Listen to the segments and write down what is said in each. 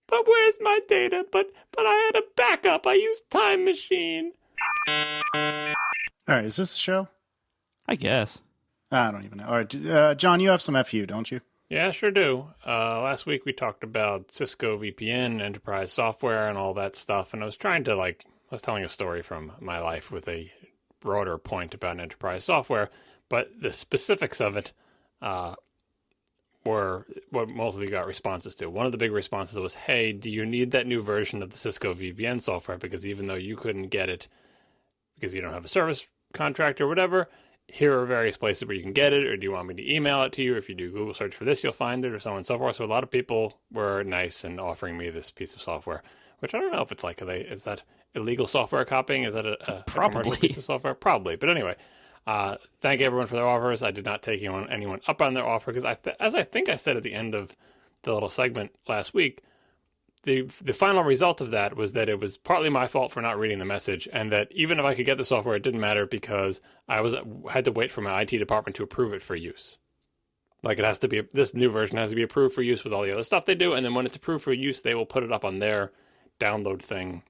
but where's my data? But I had a backup. I used Time Machine. All right, is this the show? I guess. I don't even know. All right, John, you have some FU, don't you? Yeah, sure do. Last week we talked about Cisco VPN, enterprise software, and all that stuff, and I was trying to, I was telling a story from my life with a broader point about enterprise software, but the specifics of it were what mostly got responses to. One of the big responses was, hey, do you need that new version of the Cisco VPN software? Because even though you couldn't get it because you don't have a service contract or whatever, here are various places where you can get it, or do you want me to email it to you? If you do Google search for this, you'll find it, or so on and so forth. So a lot of people were nice and offering me this piece of software, which I don't know if it's is that illegal software copying? Is that a commercial piece of software? Probably. But anyway, thank everyone for their offers. I did not take anyone up on their offer because, as I think I said at the end of the little segment last week, the final result of that was that it was partly my fault for not reading the message, and that even if I could get the software, it didn't matter because I had to wait for my IT department to approve it for use. It has to be, this new version has to be approved for use with all the other stuff they do, and then when it's approved for use, they will put it up on their download thing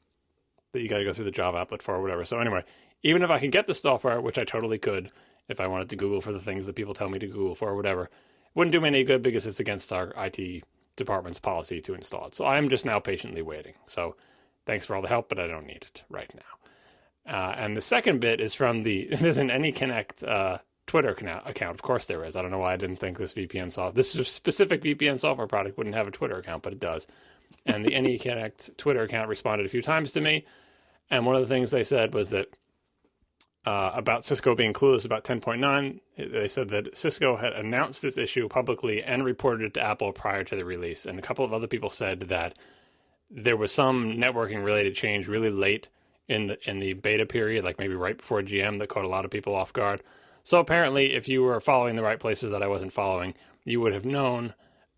that you got to go through the Java applet for or whatever. So anyway, even if I could get the software, which I totally could, if I wanted to Google for the things that people tell me to Google for or whatever, it wouldn't do me any good because it's against our IT department's policy to install it. So I'm just now patiently waiting. So thanks for all the help, but I don't need it right now. And the second bit is from there's an AnyConnect Twitter account. Of course there is. I don't know why I didn't think this specific VPN software product wouldn't have a Twitter account, but it does. And the AnyConnect Twitter account responded a few times to me. And one of the things they said was that about Cisco being clueless about 10.9, they said that Cisco had announced this issue publicly and reported it to Apple prior to the release. And a couple of other people said that there was some networking related change really late in the beta period, like maybe right before GM, that caught a lot of people off guard. So apparently, if you were following the right places that I wasn't following, you would have known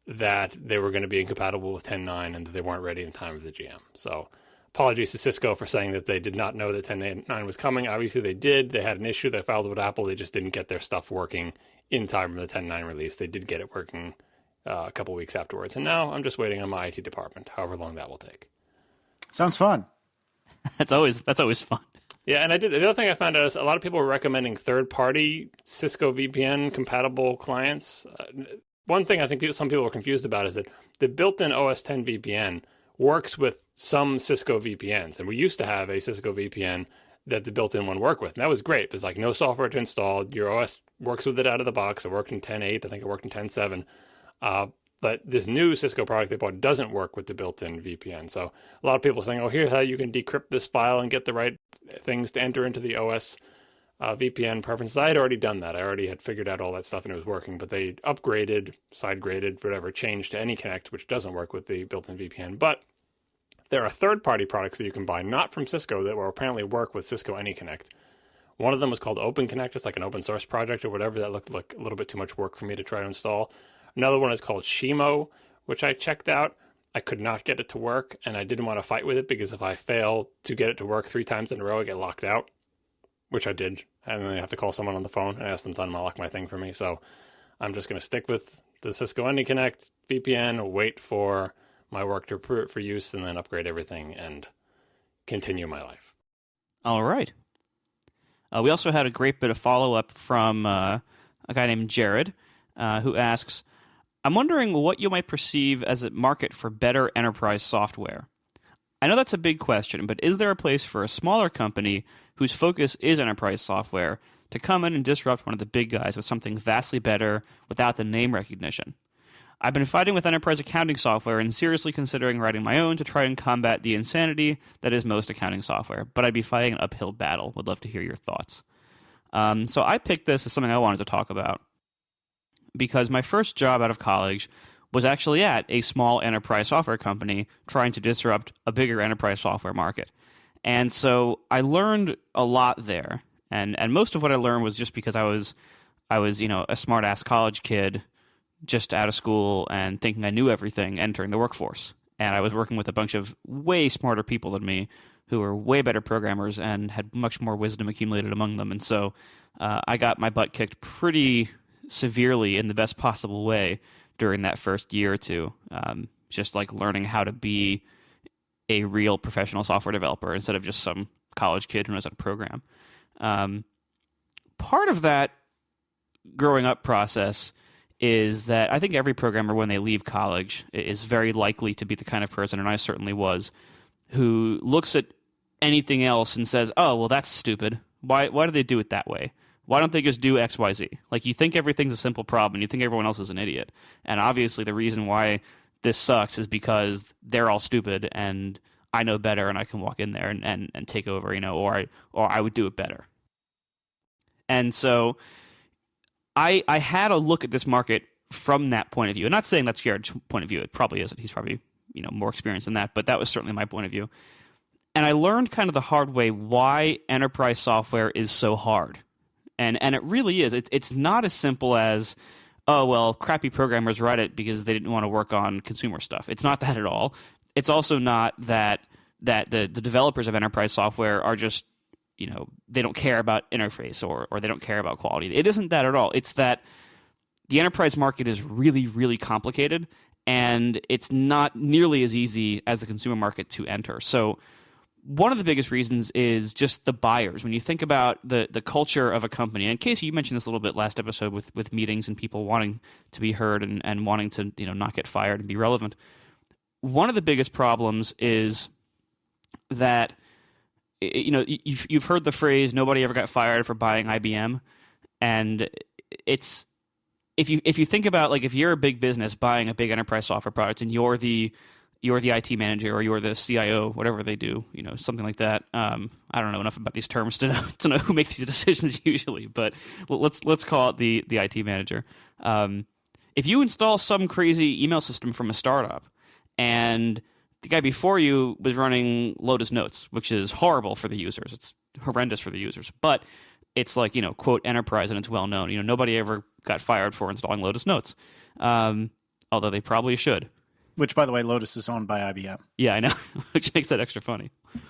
that they were going to be incompatible with 10.9 and that they weren't ready in time for the GM. So apologies to Cisco for saying that they did not know that 10.9 was coming. Obviously, they did. They had an issue. They filed it with Apple. They just didn't get their stuff working in time for the 10.9 release. They did get it working a couple weeks afterwards. And now I'm just waiting on my IT department, however long that will take. Sounds fun. That's always fun. Yeah, and the other thing I found out is a lot of people were recommending third-party Cisco VPN compatible clients. One thing I think some people are confused about is that the built-in OS 10 VPN works with some Cisco VPNs. And we used to have a Cisco VPN that the built-in one worked with. And that was great. It was like no software to install. Your OS works with it out of the box. It worked in 10.8. I think it worked in 10.7. But this new Cisco product they bought doesn't work with the built-in VPN. So a lot of people are saying, oh, here's how you can decrypt this file and get the right things to enter into the OS VPN preferences. I had already done that. I already had figured out all that stuff and it was working. But they upgraded, side-graded, whatever, changed to AnyConnect, which doesn't work with the built-in VPN. But there are third-party products that you can buy, not from Cisco, that will apparently work with Cisco AnyConnect. One of them was called OpenConnect. It's like an open source project or whatever. That looked like a little bit too much work for me to try to install. Another one is called Shimo, which I checked out. I could not get it to work, and I didn't want to fight with it because if I fail to get it to work 3 times in a row, I get locked out, which I did. And then I have to call someone on the phone and ask them to unlock my thing for me. So I'm just going to stick with the Cisco AnyConnect VPN, wait for my work to approve it for use, and then upgrade everything and continue my life. All right. We also had a great bit of follow-up from a guy named Jared, who asks, I'm wondering what you might perceive as a market for better enterprise software. I know that's a big question, but is there a place for a smaller company whose focus is enterprise software to come in and disrupt one of the big guys with something vastly better without the name recognition? I've been fighting with enterprise accounting software and seriously considering writing my own to try and combat the insanity that is most accounting software, but I'd be fighting an uphill battle. Would love to hear your thoughts. So I picked this as something I wanted to talk about because my first job out of college was actually at a small enterprise software company trying to disrupt a bigger enterprise software market. And so I learned a lot there. And most of what I learned was just because I was a smart-ass college kid just out of school and thinking I knew everything entering the workforce. And I was working with a bunch of way smarter people than me who were way better programmers and had much more wisdom accumulated among them. And so I got my butt kicked pretty severely in the best possible way during that first year or two just like learning how to be a real professional software developer instead of just some college kid who knows how to program. Part of that growing up process is that I think every programmer, when they leave college, is very likely to be the kind of person, and I certainly was, who looks at anything else and says, oh, well, that's stupid. Why do they do it that way? Why don't they just do X, Y, Z? Like, you think everything's a simple problem, and you think everyone else is an idiot. And obviously the reason why this sucks is because they're all stupid, and I know better, and I can walk in there and take over, or I would do it better. And so I had a look at this market from that point of view. I'm not saying that's Jared's point of view. It probably isn't. He's probably more experienced than that, but that was certainly my point of view. And I learned kind of the hard way why enterprise software is so hard. And it really is. It's not as simple as, oh, well, crappy programmers write it because they didn't want to work on consumer stuff. It's not that at all. It's also not that the developers of enterprise software are just, they don't care about interface or they don't care about quality. It isn't that at all. It's that the enterprise market is really, really complicated, and it's not nearly as easy as the consumer market to enter. So one of the biggest reasons is just the buyers. When you think about the culture of a company, and Casey, you mentioned this a little bit last episode with meetings and people wanting to be heard and wanting to not get fired and be relevant. One of the biggest problems is that you've heard the phrase "nobody ever got fired for buying IBM," and it's if you think about, like, if you're a big business buying a big enterprise software product and you're the IT manager or you're the CIO, whatever they do, something like that. I don't know enough about these terms to know who makes these decisions usually, but let's call it the IT manager. If you install some crazy email system from a startup and the guy before you was running Lotus Notes, which is horrible for the users. It's horrendous for the users, but it's like, quote, enterprise, and it's well known. Nobody ever got fired for installing Lotus Notes, although they probably should. Which, by the way, Lotus is owned by IBM. Yeah, I know, which makes that extra funny.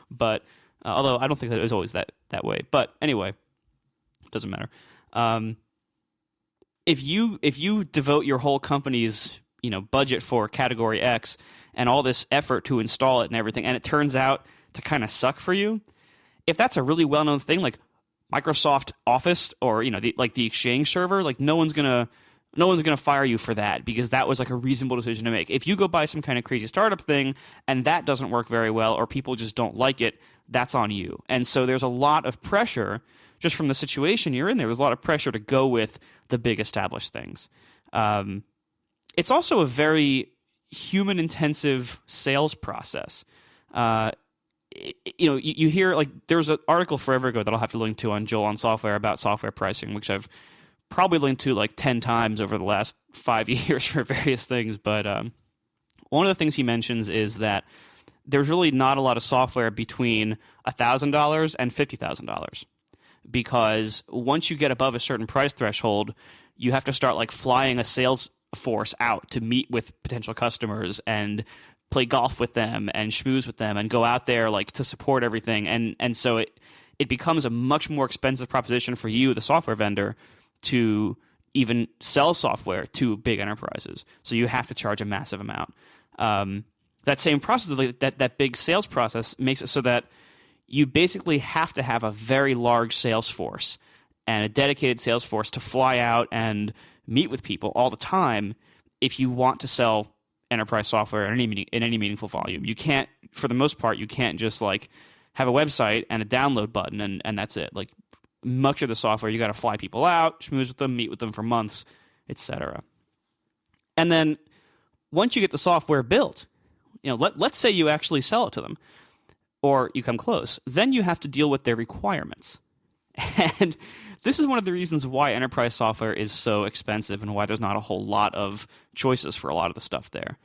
But although I don't think that it was always that way. But anyway, it doesn't matter. If you devote your whole company's budget for category X and all this effort to install it and everything, and it turns out to kind of suck for you, if that's a really well-known thing like Microsoft Office or the Exchange server, like no one's gonna fire you for that because that was like a reasonable decision to make. If you go buy some kind of crazy startup thing and that doesn't work very well or people just don't like it, that's on you. And so there's a lot of pressure just from the situation you're in there. There's a lot of pressure to go with the big established things. It's also a very human-intensive sales process. You hear, like, there was an article forever ago that I'll have to link to on Joel on Software about software pricing, which I've probably linked to like 10 times over the last 5 years for various things. But one of the things he mentions is that there's really not a lot of software between $1,000 and $50,000 because once you get above a certain price threshold, you have to start like flying a sales force out to meet with potential customers and play golf with them and schmooze with them and go out there like to support everything. And so it becomes a much more expensive proposition for you, the software vendor, to even sell software to big enterprises. So you have to charge a massive amount. That same process, that big sales process, makes it so that you basically have to have a very large sales force and a dedicated sales force to fly out and meet with people all the time if you want to sell enterprise software in any meaningful volume. You can't, for the most part, you can't just like have a website and a download button and that's it. Like, much of the software, you got to fly people out, schmooze with them, meet with them for months, etc. And then once you get the software built, let's say you actually sell it to them, or you come close, then you have to deal with their requirements. And this is one of the reasons why enterprise software is so expensive and why there's not a whole lot of choices for a lot of the stuff there.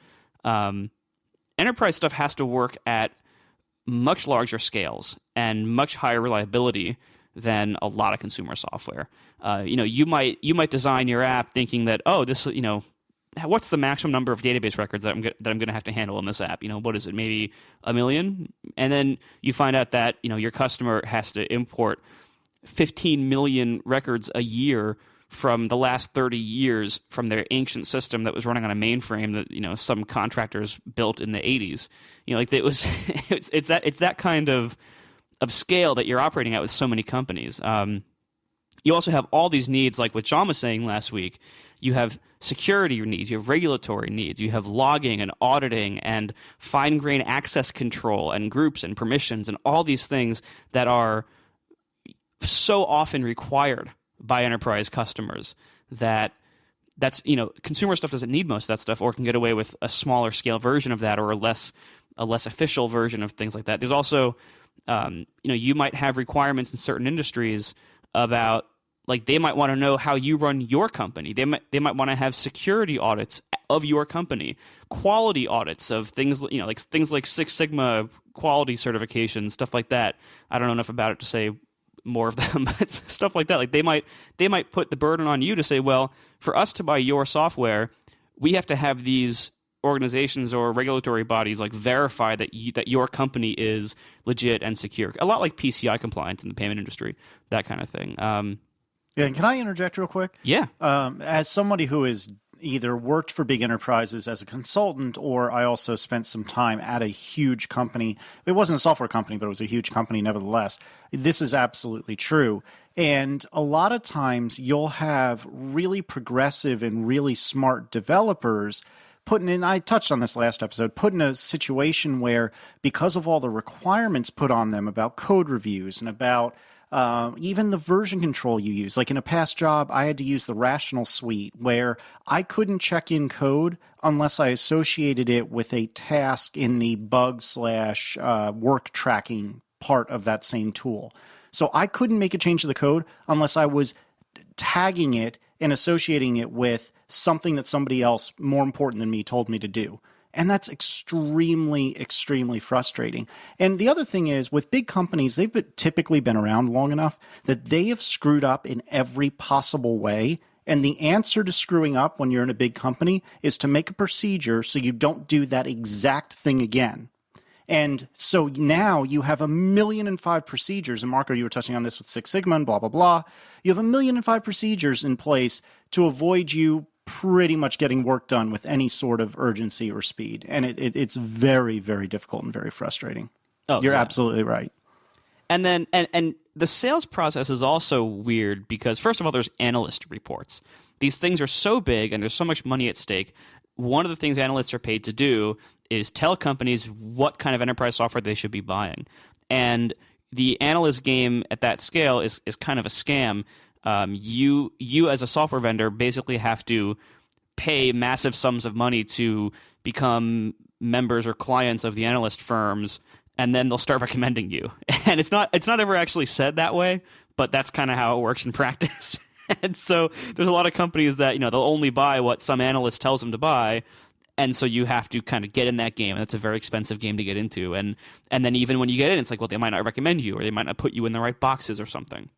Enterprise stuff has to work at much larger scales and much higher reliability than a lot of consumer software. You might design your app thinking that, this, what's the maximum number of database records that I'm going to have to handle in this app? What is it? Maybe 1 million? And then you find out that, your customer has to import 15 million records a year from the last 30 years from their ancient system that was running on a mainframe that some contractors built in the 80s. Like it was it's that kind of scale that you're operating at with so many companies. You also have all these needs, like what John was saying last week. You have security needs, you have regulatory needs, you have logging and auditing and fine-grained access control and groups and permissions and all these things that are so often required by enterprise customers that's consumer stuff doesn't need most of that stuff, or can get away with a smaller scale version of that, or a less official version of things like that. There's also you might have requirements in certain industries about, like, they might want to know how you run your company. They might want to have security audits of your company, quality audits of things, like things like Six Sigma quality certifications, stuff like that. I don't know enough about it to say more of them, but stuff like that. Like they might put the burden on you to say, well, for us to buy your software, we have to have these organizations or regulatory bodies like verify that your company is legit and secure. A lot like PCI compliance in the payment industry, that kind of thing. Yeah, can I interject real quick? Yeah. As somebody who has either worked for big enterprises as a consultant, or I also spent some time at a huge company. It wasn't a software company, but it was a huge company nevertheless. This is absolutely true. And a lot of times you'll have really progressive and really smart developers putting in, I touched on this last episode, put in a situation where, because of all the requirements put on them about code reviews and about even the version control you use. Like in a past job, I had to use the Rational Suite, where I couldn't check in code unless I associated it with a task in the bug/work tracking part of that same tool. So I couldn't make a change to the code unless I was tagging it and associating it with something that somebody else more important than me told me to do. And that's extremely, extremely frustrating. And the other thing is, with big companies, they've typically been around long enough that they have screwed up in every possible way. And the answer to screwing up when you're in a big company is to make a procedure so you don't do that exact thing again. And so now you have 1,000,005 procedures. And Marco, you were touching on this with Six Sigma and blah, blah, blah. You have 1,000,005 procedures in place to avoid you pretty much getting work done with any sort of urgency or speed. And it's very, very difficult and very frustrating. Oh, you're absolutely right. And then and the sales process is also weird because, first of all, there's analyst reports. These things are so big and there's so much money at stake. One of the things analysts are paid to do is tell companies what kind of enterprise software they should be buying. And the analyst game at that scale is kind of a scam. You as a software vendor basically have to pay massive sums of money to become members or clients of the analyst firms, and then they'll start recommending you. And it's not ever actually said that way, but that's kind of how it works in practice. And so there's a lot of companies that they'll only buy what some analyst tells them to buy. And so you have to kind of get in that game, and it's a very expensive game to get into. And then even when you get in, it's like, well, they might not recommend you, or they might not put you in the right boxes or something.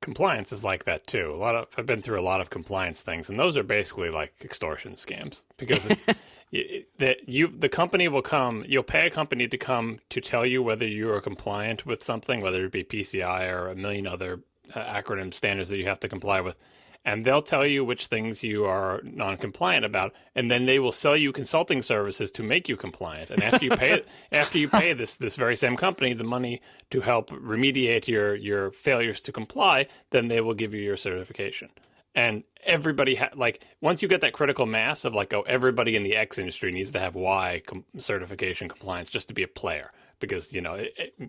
Compliance is like that too. I've been through a lot of compliance things, and those are basically like extortion scams, because it's the company will come. You'll pay a company to come to tell you whether you are compliant with something, whether it be PCI or a million other acronym standards that you have to comply with. And they'll tell you which things you are non-compliant about, and then they will sell you consulting services to make you compliant. And after you pay this very same company the money to help remediate your failures to comply, then they will give you your certification. And everybody once you get that critical mass of everybody in the X industry needs to have Y certification compliance just to be a player. Because,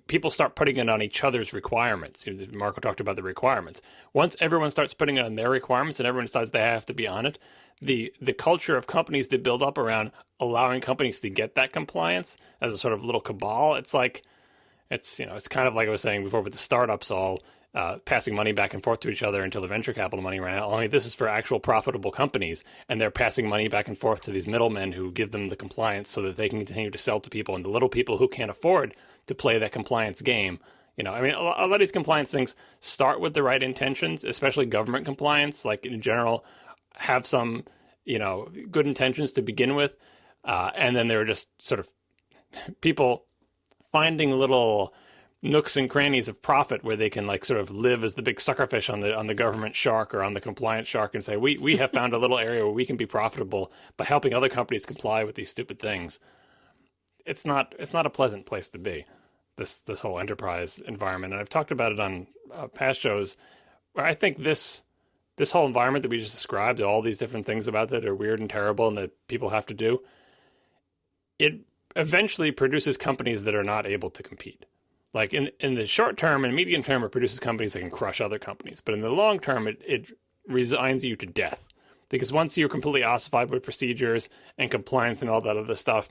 people start putting it on each other's requirements. Marco talked about the requirements. Once everyone starts putting it on their requirements and everyone decides they have to be on it, the culture of companies that build up around allowing companies to get that compliance as a sort of little cabal, it's kind of like I was saying before with the startups all passing money back and forth to each other until the venture capital money ran out. Only this is for actual profitable companies, and they're passing money back and forth to these middlemen who give them the compliance so that they can continue to sell to people. And the little people who can't afford to play that compliance game, a lot of these compliance things start with the right intentions, especially government compliance, like in general, have some, good intentions to begin with. And then there are just sort of people finding little nooks and crannies of profit where they can like sort of live as the big suckerfish on the government shark or on the compliance shark and say, we have found a little area where we can be profitable by helping other companies comply with these stupid things. It's not a pleasant place to be, this whole enterprise environment. And I've talked about it on past shows where I think this whole environment that we just described, all these different things about that are weird and terrible and that people have to do, it eventually produces companies that are not able to compete. Like in the short term and medium term, it produces companies that can crush other companies. But in the long term, it resigns you to death. Because once you're completely ossified with procedures and compliance and all that other stuff,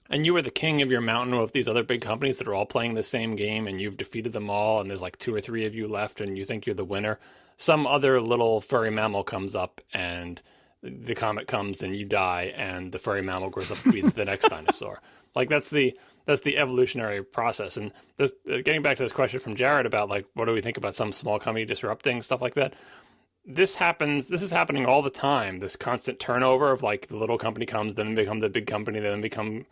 and you are the king of your mountain with these other big companies that are all playing the same game and you've defeated them all and there's like 2 or 3 of you left and you think you're the winner, some other little furry mammal comes up and the comet comes and you die and the furry mammal grows up to be the next dinosaur. Like that's the evolutionary process. And this, getting back to this question from Jared about like, what do we think about some small company disrupting, stuff like that? This is happening all the time. This constant turnover of like the little company comes, then become the big company, then become,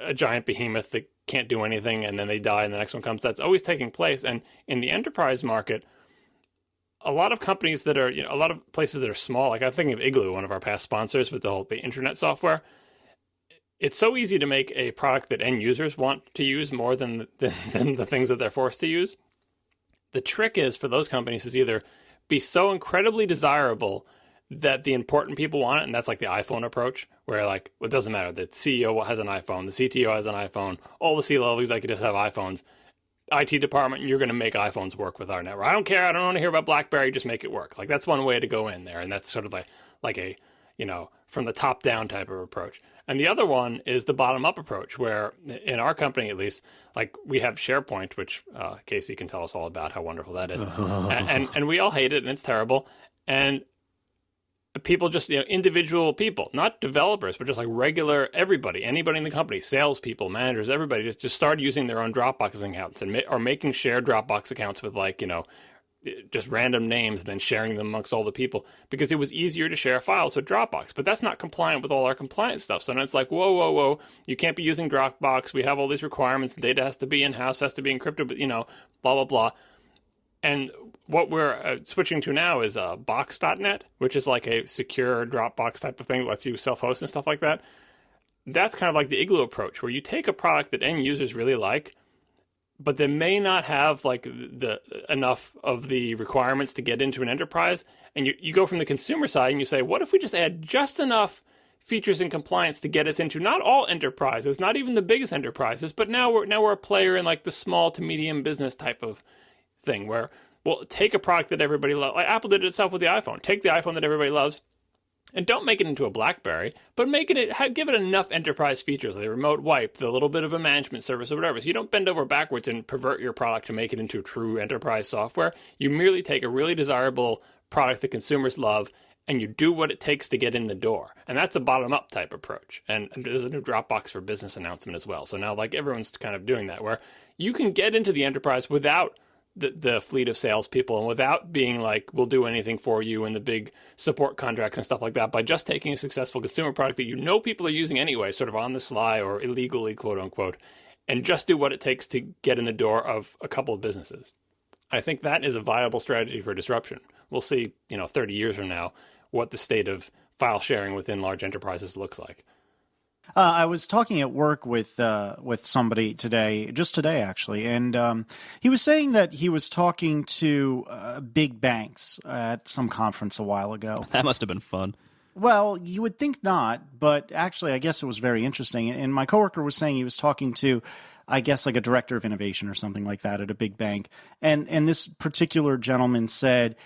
a giant behemoth that can't do anything, and then they die and the next one comes. That's always taking place. And in the enterprise market, a lot of companies that are, a lot of places that are small, like I'm thinking of Igloo, one of our past sponsors with the internet software. It's so easy to make a product that end users want to use more than the things that they're forced to use. The trick is for those companies is either be so incredibly desirable that the important people want it, and that's like the iPhone approach, where like, well, it doesn't matter. The CEO has an iPhone, the CTO has an iPhone, all the C-level executives have iPhones. IT department, you're going to make iPhones work with our network. I don't care. I don't want to hear about BlackBerry. Just make it work. Like that's one way to go in there, and that's sort of like a from the top down type of approach. And the other one is the bottom up approach, where in our company, at least, like we have SharePoint, which Casey can tell us all about how wonderful that is. And we all hate it and it's terrible. And people just, individual people, not developers, but just like regular everybody, anybody in the company, salespeople, managers, everybody just start using their own Dropbox accounts and are making shared Dropbox accounts with like, just random names and then sharing them amongst all the people because it was easier to share files with Dropbox. But that's not compliant with all our compliance stuff. So then it's like, whoa, you can't be using Dropbox. We have all these requirements. Data has to be in-house, has to be encrypted, but, blah, blah, blah. And what we're switching to now is Box.net, which is like a secure Dropbox type of thing that lets you self-host and stuff like that. That's kind of like the Igloo approach, where you take a product that end users really like, but they may not have like the enough of the requirements to get into an enterprise. And you go from the consumer side and you say, what if we just add just enough features and compliance to get us into not all enterprises, not even the biggest enterprises, but now we're a player in like the small to medium business type of thing where we'll take a product that everybody loves. Like Apple did it itself with the iPhone. Take the iPhone that everybody loves, and don't make it into a BlackBerry, but give it enough enterprise features, like a remote wipe, the little bit of a management service or whatever. So you don't bend over backwards and pervert your product to make it into true enterprise software. You merely take a really desirable product that consumers love, and you do what it takes to get in the door. And that's a bottom-up type approach. And there's a new Dropbox for Business announcement as well. So now like everyone's kind of doing that, where you can get into the enterprise without the fleet of salespeople and without being like, we'll do anything for you and the big support contracts and stuff like that, by just taking a successful consumer product that people are using anyway, sort of on the sly or illegally, quote unquote, and just do what it takes to get in the door of a couple of businesses. I think that is a viable strategy for disruption. We'll see, 30 years from now, what the state of file sharing within large enterprises looks like. I was talking at work with somebody just today actually, and he was saying that he was talking to big banks at some conference a while ago. That must have been fun. Well, you would think not, but actually I guess it was very interesting. And my coworker was saying he was talking to, I guess, like a director of innovation or something like that at a big bank. And this particular gentleman said,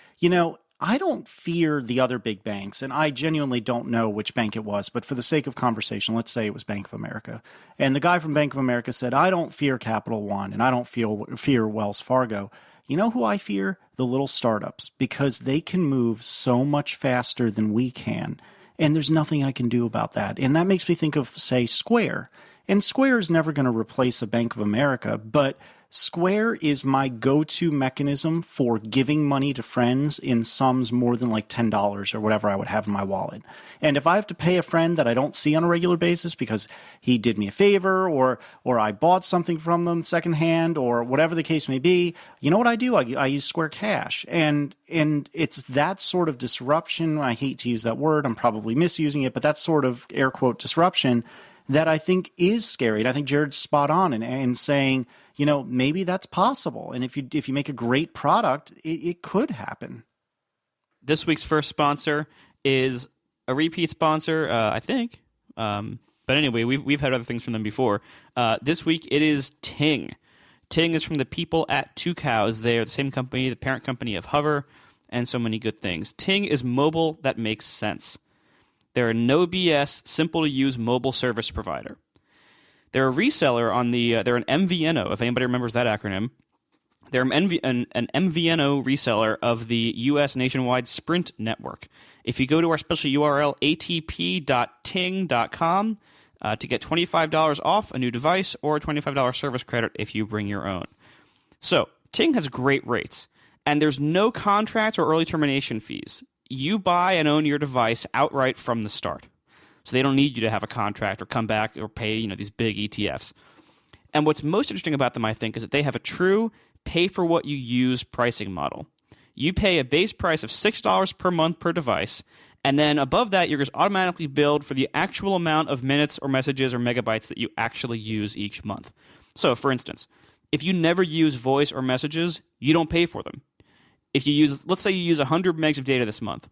I don't fear the other big banks, and I genuinely don't know which bank it was, but for the sake of conversation, let's say it was Bank of America. And the guy from Bank of America said, I don't fear Capital One, and I don't fear Wells Fargo. You know who I fear? The little startups, because they can move so much faster than we can, and there's nothing I can do about that. And that makes me think of, say, Square. And Square is never going to replace a Bank of America, but Square is my go-to mechanism for giving money to friends in sums more than like $10 or whatever I would have in my wallet. And if I have to pay a friend that I don't see on a regular basis because he did me a favor or I bought something from them secondhand or whatever the case may be, you know what I do? I use Square Cash. And it's that sort of disruption. I hate to use that word. I'm probably misusing it, but that sort of air quote disruption that I think is scary. And I think Jared's spot on in saying, you know, maybe that's possible. And if you make a great product, it could happen. This week's first sponsor is a repeat sponsor, I think. But anyway, we've had other things from them before. This week it is Ting. Ting is from the people at Two Cows. They are the same company, the parent company of Hover, and so many good things. Ting is mobile that makes sense. They're a no BS, simple to use mobile service provider. They're a reseller on they're an MVNO, if anybody remembers that acronym. They're an MVNO reseller of the U.S. nationwide Sprint network. If you go to our special URL, atp.ting.com, to get $25 off a new device or a $25 service credit if you bring your own. So, Ting has great rates, and there's no contracts or early termination fees. You buy and own your device outright from the start. So they don't need you to have a contract or come back or pay, these big ETFs. And what's most interesting about them, I think, is that they have a true pay-for-what-you-use pricing model. You pay a base price of $6 per month per device, and then above that, you're just automatically billed for the actual amount of minutes or messages or megabytes that you actually use each month. So, for instance, if you never use voice or messages, you don't pay for them. If you use, let's say you use 100 megs of data this month,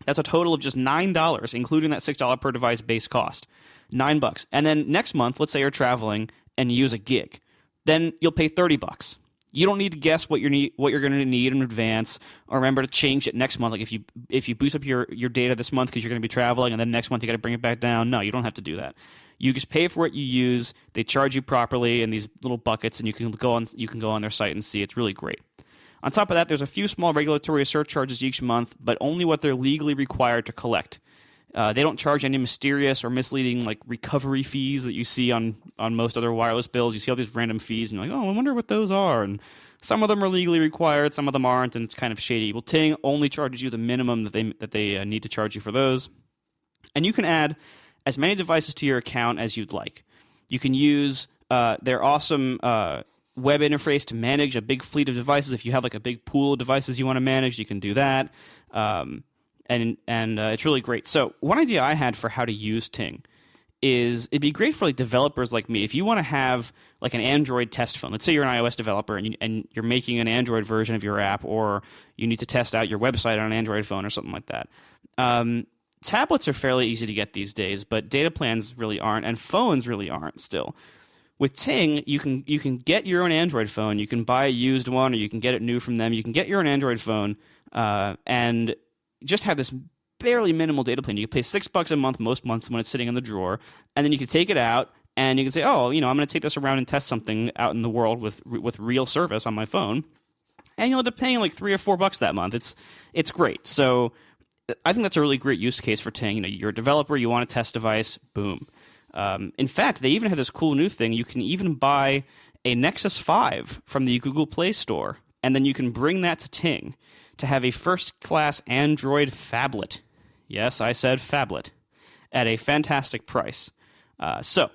that's a total of just $9, including that $6 per device base cost. $9. And then next month, let's say you're traveling and you use a gig, then you'll pay $30. You don't need to guess what you're going to need in advance, or remember to change it next month. Like if you boost up your data this month because you're going to be traveling, and then next month you got to bring it back down. No, you don't have to do that. You just pay for what you use. They charge you properly in these little buckets, and you can go on their site and see. It's really great. On top of that, there's a few small regulatory surcharges each month, but only what they're legally required to collect. They don't charge any mysterious or misleading like recovery fees that you see on most other wireless bills. You see all these random fees, and you're like, oh, I wonder what those are. And some of them are legally required, some of them aren't, and it's kind of shady. Well, Ting only charges you the minimum that they need to charge you for those. And you can add as many devices to your account as you'd like. You can use their awesome web interface to manage a big fleet of devices. If you have like a big pool of devices you want to manage, you can do that. And it's really great. So one idea I had for how to use Ting is it'd be great for like developers like me. If you want to have like an Android test phone, let's say you're an iOS developer and you're making an Android version of your app, or you need to test out your website on an Android phone or something like that. Tablets are fairly easy to get these days, but data plans really aren't, and phones really aren't still. With Ting, you can get your own Android phone. You can buy a used one, or you can get it new from them. You can get your own Android phone and just have this barely minimal data plan. You can pay $6 a month most months when it's sitting in the drawer, and then you can take it out and you can say, oh, I'm going to take this around and test something out in the world with real service on my phone, and you'll end up paying like $3 or $4 that month. It's great. So I think that's a really great use case for Ting. You're a developer, you want a test device, boom. In fact, they even have this cool new thing. You can even buy a Nexus 5 from the Google Play Store, and then you can bring that to Ting to have a first-class Android phablet. Yes, I said phablet, at a fantastic price. So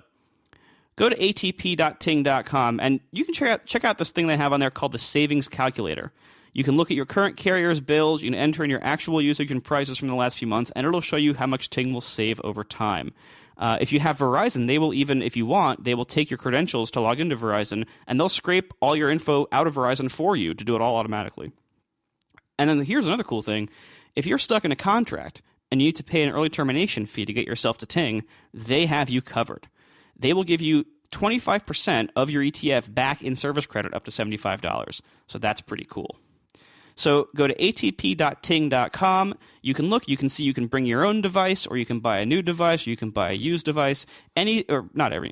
go to atp.ting.com, and you can check out this thing they have on there called the Savings Calculator. You can look at your current carrier's bills, you can enter in your actual usage and prices from the last few months, and it'll show you how much Ting will save over time. If you have Verizon, they will even, if you want, they will take your credentials to log into Verizon, and they'll scrape all your info out of Verizon for you to do it all automatically. And then here's another cool thing. If you're stuck in a contract and you need to pay an early termination fee to get yourself to Ting, they have you covered. They will give you 25% of your ETF back in service credit up to $75. So that's pretty cool. So go to atp.ting.com. You can look, you can see you can bring your own device, or you can buy a new device, or you can buy a used device.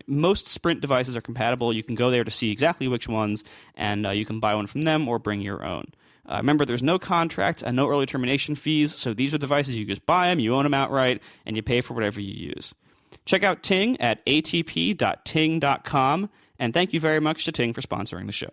Most Sprint devices are compatible. You can go there to see exactly which ones, and you can buy one from them or bring your own. Remember, there's no contract and no early termination fees, so these are devices you just buy them, you own them outright, and you pay for whatever you use. Check out Ting at atp.ting.com, And thank you very much to Ting for sponsoring the show.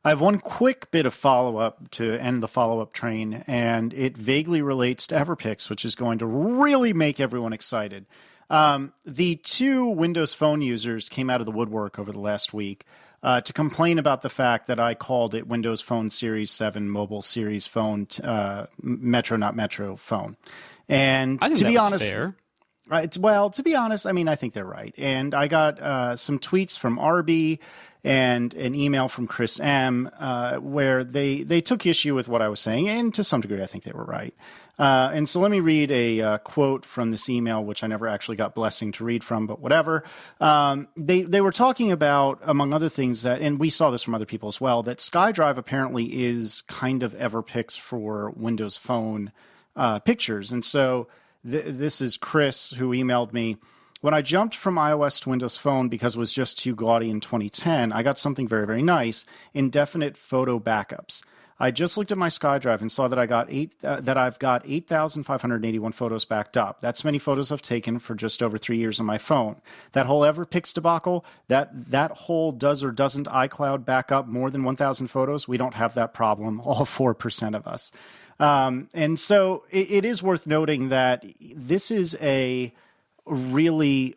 I have one quick bit of follow-up to end the follow-up train, and it vaguely relates to Everpix, which is going to really make everyone excited. The two Windows Phone users came out of the woodwork over the last week to complain about the fact that I called it Windows Phone Series 7 Mobile Series Phone, Metro, not Metro phone. And I think to that be was honest, fair. to be honest, I mean, I think they're right. And I got some tweets from Arby and an email from Chris M, where they took issue with what I was saying, and to some degree, I think they were right. And so let me read a quote from this email, which I never actually got blessing to read from, but whatever. They were talking about, among other things, that, and we saw this from other people as well, that SkyDrive apparently is kind of Everpix for Windows Phone pictures. And so this is Chris who emailed me. When I jumped from iOS to Windows Phone because it was just too gaudy in 2010, I got something very, very nice: indefinite photo backups. I just looked at my SkyDrive and saw that I've got 8,581 photos backed up. That's many photos I've taken for just over 3 years on my phone. That whole Everpix debacle, that whole does or doesn't iCloud back up more than 1,000 photos, we don't have that problem, all 4% of us. And so it is worth noting that this is a really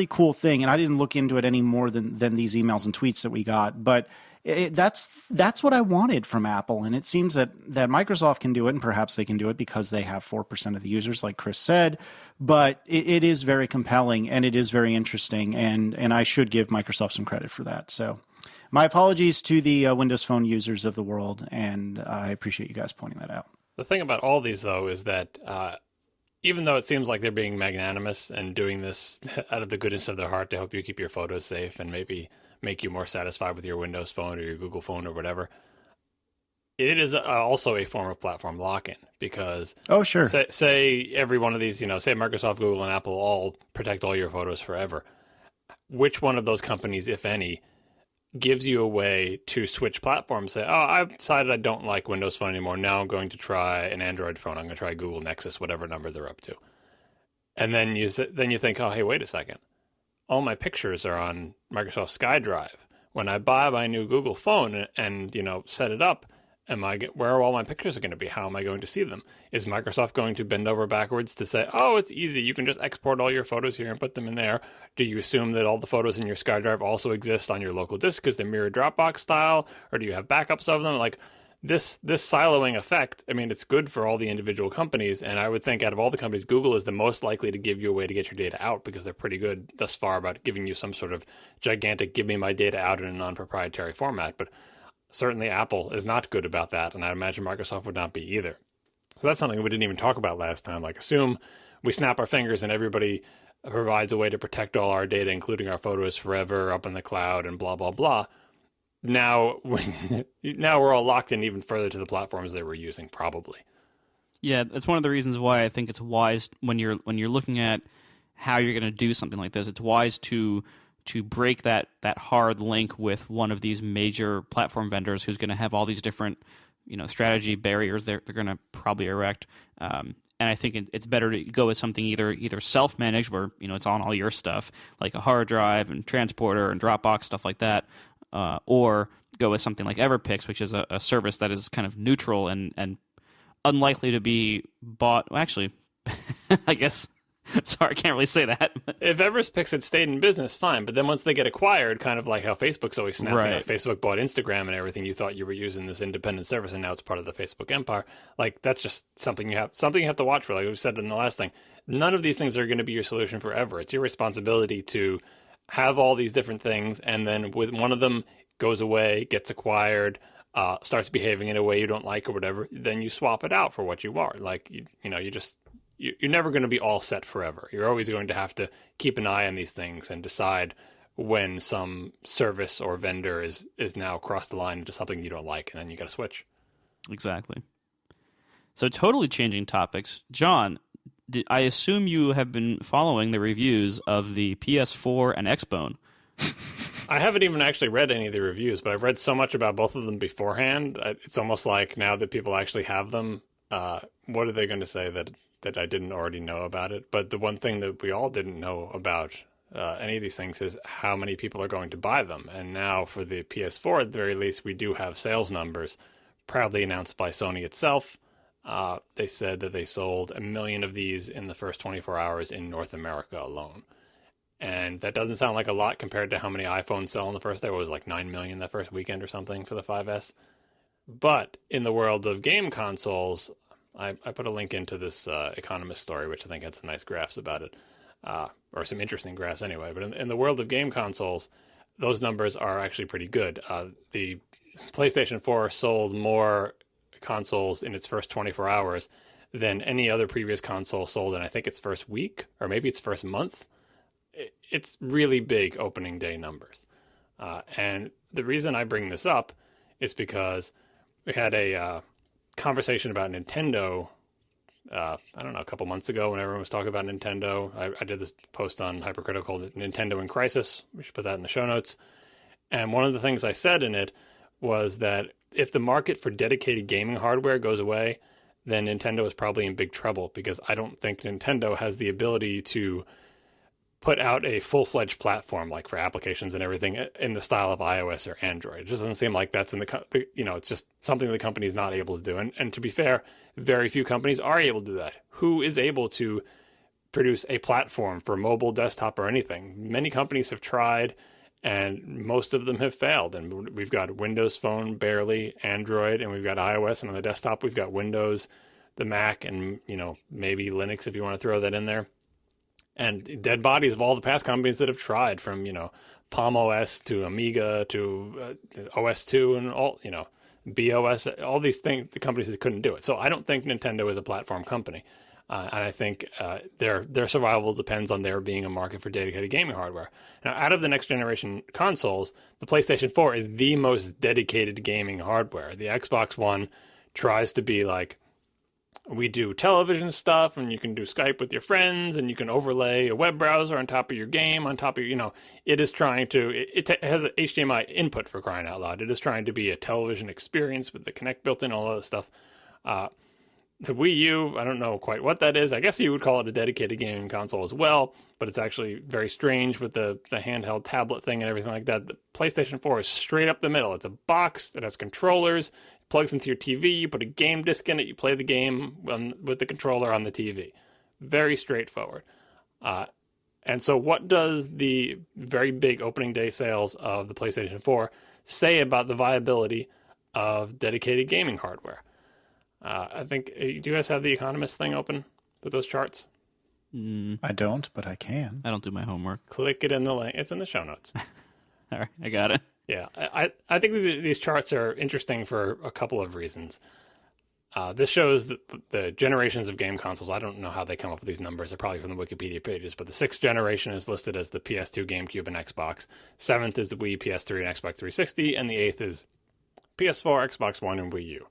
cool thing, and I didn't look into it any more than these emails and tweets that we got, but that's what I wanted from Apple, and it seems that Microsoft can do it, and perhaps they can do it because they have 4% of the users, like Chris said, but it is very compelling, and it is very interesting, and I should give Microsoft some credit for that. So my apologies to the Windows Phone users of the world, and I appreciate you guys pointing that out. The thing about all these, though, is that even though it seems like they're being magnanimous and doing this out of the goodness of their heart to help you keep your photos safe and maybe make you more satisfied with your Windows Phone or your Google Phone or whatever, it is also a form of platform lock-in because say every one of these, say Microsoft, Google, and Apple all protect all your photos forever. Which one of those companies, if any, gives you a way to switch platforms? Say, I've decided I don't like Windows Phone anymore. Now I'm going to try an Android phone. I'm going to try Google Nexus, whatever number they're up to. And then you think, oh, hey, wait a second. All my pictures are on Microsoft SkyDrive. When I buy my new Google phone and set it up, where are all my pictures going to be? How am I going to see them? Is Microsoft going to bend over backwards to say, oh, it's easy, you can just export all your photos here and put them in there? Do you assume that all the photos in your SkyDrive also exist on your local disk because they're mirror Dropbox style? Or do you have backups of them? Like this siloing effect, I mean, it's good for all the individual companies. And I would think out of all the companies, Google is the most likely to give you a way to get your data out because they're pretty good thus far about giving you some sort of gigantic, give me my data out in a non-proprietary format. But certainly Apple is not good about that, and I imagine Microsoft would not be either. So that's something we didn't even talk about last time. Like, assume we snap our fingers and everybody provides a way to protect all our data, including our photos forever up in the cloud and blah, blah, blah. Now we're all locked in even further to the platforms they were using, probably. Yeah, that's one of the reasons why I think it's wise when you're looking at how you're going to do something like this. It's wise to break that hard link with one of these major platform vendors who's going to have all these different, strategy barriers they're going to probably erect. And I think it's better to go with something either self-managed, where it's on all your stuff, like a hard drive and transporter and Dropbox, stuff like that, or go with something like Everpix, which is a service that is kind of neutral and unlikely to be bought. Well, actually, I guess. Sorry, I can't really say that. If Everpix had stayed in business, fine. But then once they get acquired, kind of like how Facebook's always snapping right. out. Facebook bought Instagram and everything. You thought you were using this independent service, and now it's part of the Facebook empire. Like, that's just something you have to watch for. Like we said in the last thing, none of these things are going to be your solution forever. It's your responsibility to have all these different things, and then with one of them goes away, gets acquired, starts behaving in a way you don't like or whatever, then you swap it out for what you are. Like, you're never going to be all set forever. You're always going to have to keep an eye on these things and decide when some service or vendor is now crossed the line into something you don't like, and then you got to switch. Exactly. So totally changing topics. John, I assume you have been following the reviews of the PS4 and Xbone. I haven't even actually read any of the reviews, but I've read so much about both of them beforehand. It's almost like now that people actually have them, what are they going to say that I didn't already know about it? But the one thing that we all didn't know about any of these things is how many people are going to buy them. And now for the PS4, at the very least, we do have sales numbers proudly announced by Sony itself. They said that they sold 1 million of these in the first 24 hours in North America alone. And that doesn't sound like a lot compared to how many iPhones sell in the first day. It was like 9 million that first weekend or something for the 5S. But in the world of game consoles, I put a link into this Economist story, which I think had some nice graphs about it, or some interesting graphs anyway. But in the world of game consoles, those numbers are actually pretty good. The PlayStation 4 sold more consoles in its first 24 hours than any other previous console sold in, I think, its first week, or maybe its first month. It's really big opening day numbers. And the reason I bring this up is because we had a conversation about Nintendo, I don't know, a couple months ago when everyone was talking about Nintendo. I did this post on Hypercritical, Nintendo in Crisis. We should put that in the show notes. And one of the things I said in it was that if the market for dedicated gaming hardware goes away, then Nintendo is probably in big trouble, because I don't think Nintendo has the ability to put out a full-fledged platform, like for applications and everything, in the style of iOS or Android. It just doesn't seem like that's in it's just something the company's not able to do. And to be fair, very few companies are able to do that. Who is able to produce a platform for mobile, desktop, or anything? Many companies have tried, and most of them have failed. And we've got Windows Phone, barely, Android, and we've got iOS, and on the desktop we've got Windows, the Mac, and maybe Linux if you want to throw that in there. And dead bodies of all the past companies that have tried, from Palm OS to Amiga to OS2 and all BOS, all these things, the companies that couldn't do it. So I don't think Nintendo is a platform company, and I think their survival depends on there being a market for dedicated gaming hardware. Now, out of the next generation consoles, the PlayStation 4 is the most dedicated gaming hardware. The Xbox One tries to be like, we do television stuff, and you can do Skype with your friends, and you can overlay a web browser on top of your game, on top of, it is trying to, it has an HDMI input, for crying out loud. It is trying to be a television experience with the Kinect built in, all that stuff. The Wii U, I don't know quite what that is. I guess you would call it a dedicated gaming console as well, but it's actually very strange with the handheld tablet thing and everything like that. The PlayStation 4 is straight up the middle. It's a box that has controllers, plugs into your TV, you put a game disc in it, you play the game with the controller on the TV. Very straightforward. And so what does the very big opening day sales of the PlayStation 4 say about the viability of dedicated gaming hardware? I think, do you guys have the Economist thing open with those charts? I don't, but I can. I don't do my homework. Click it in the link. It's in the show notes. All right, I got it. Yeah, I think these charts are interesting for a couple of reasons. This shows the generations of game consoles. I don't know how they come up with these numbers. They're probably from the Wikipedia pages. But the 6th generation is listed as the PS2, GameCube, and Xbox. 7th is the Wii, PS3, and Xbox 360. And the 8th is PS4, Xbox One, and Wii U.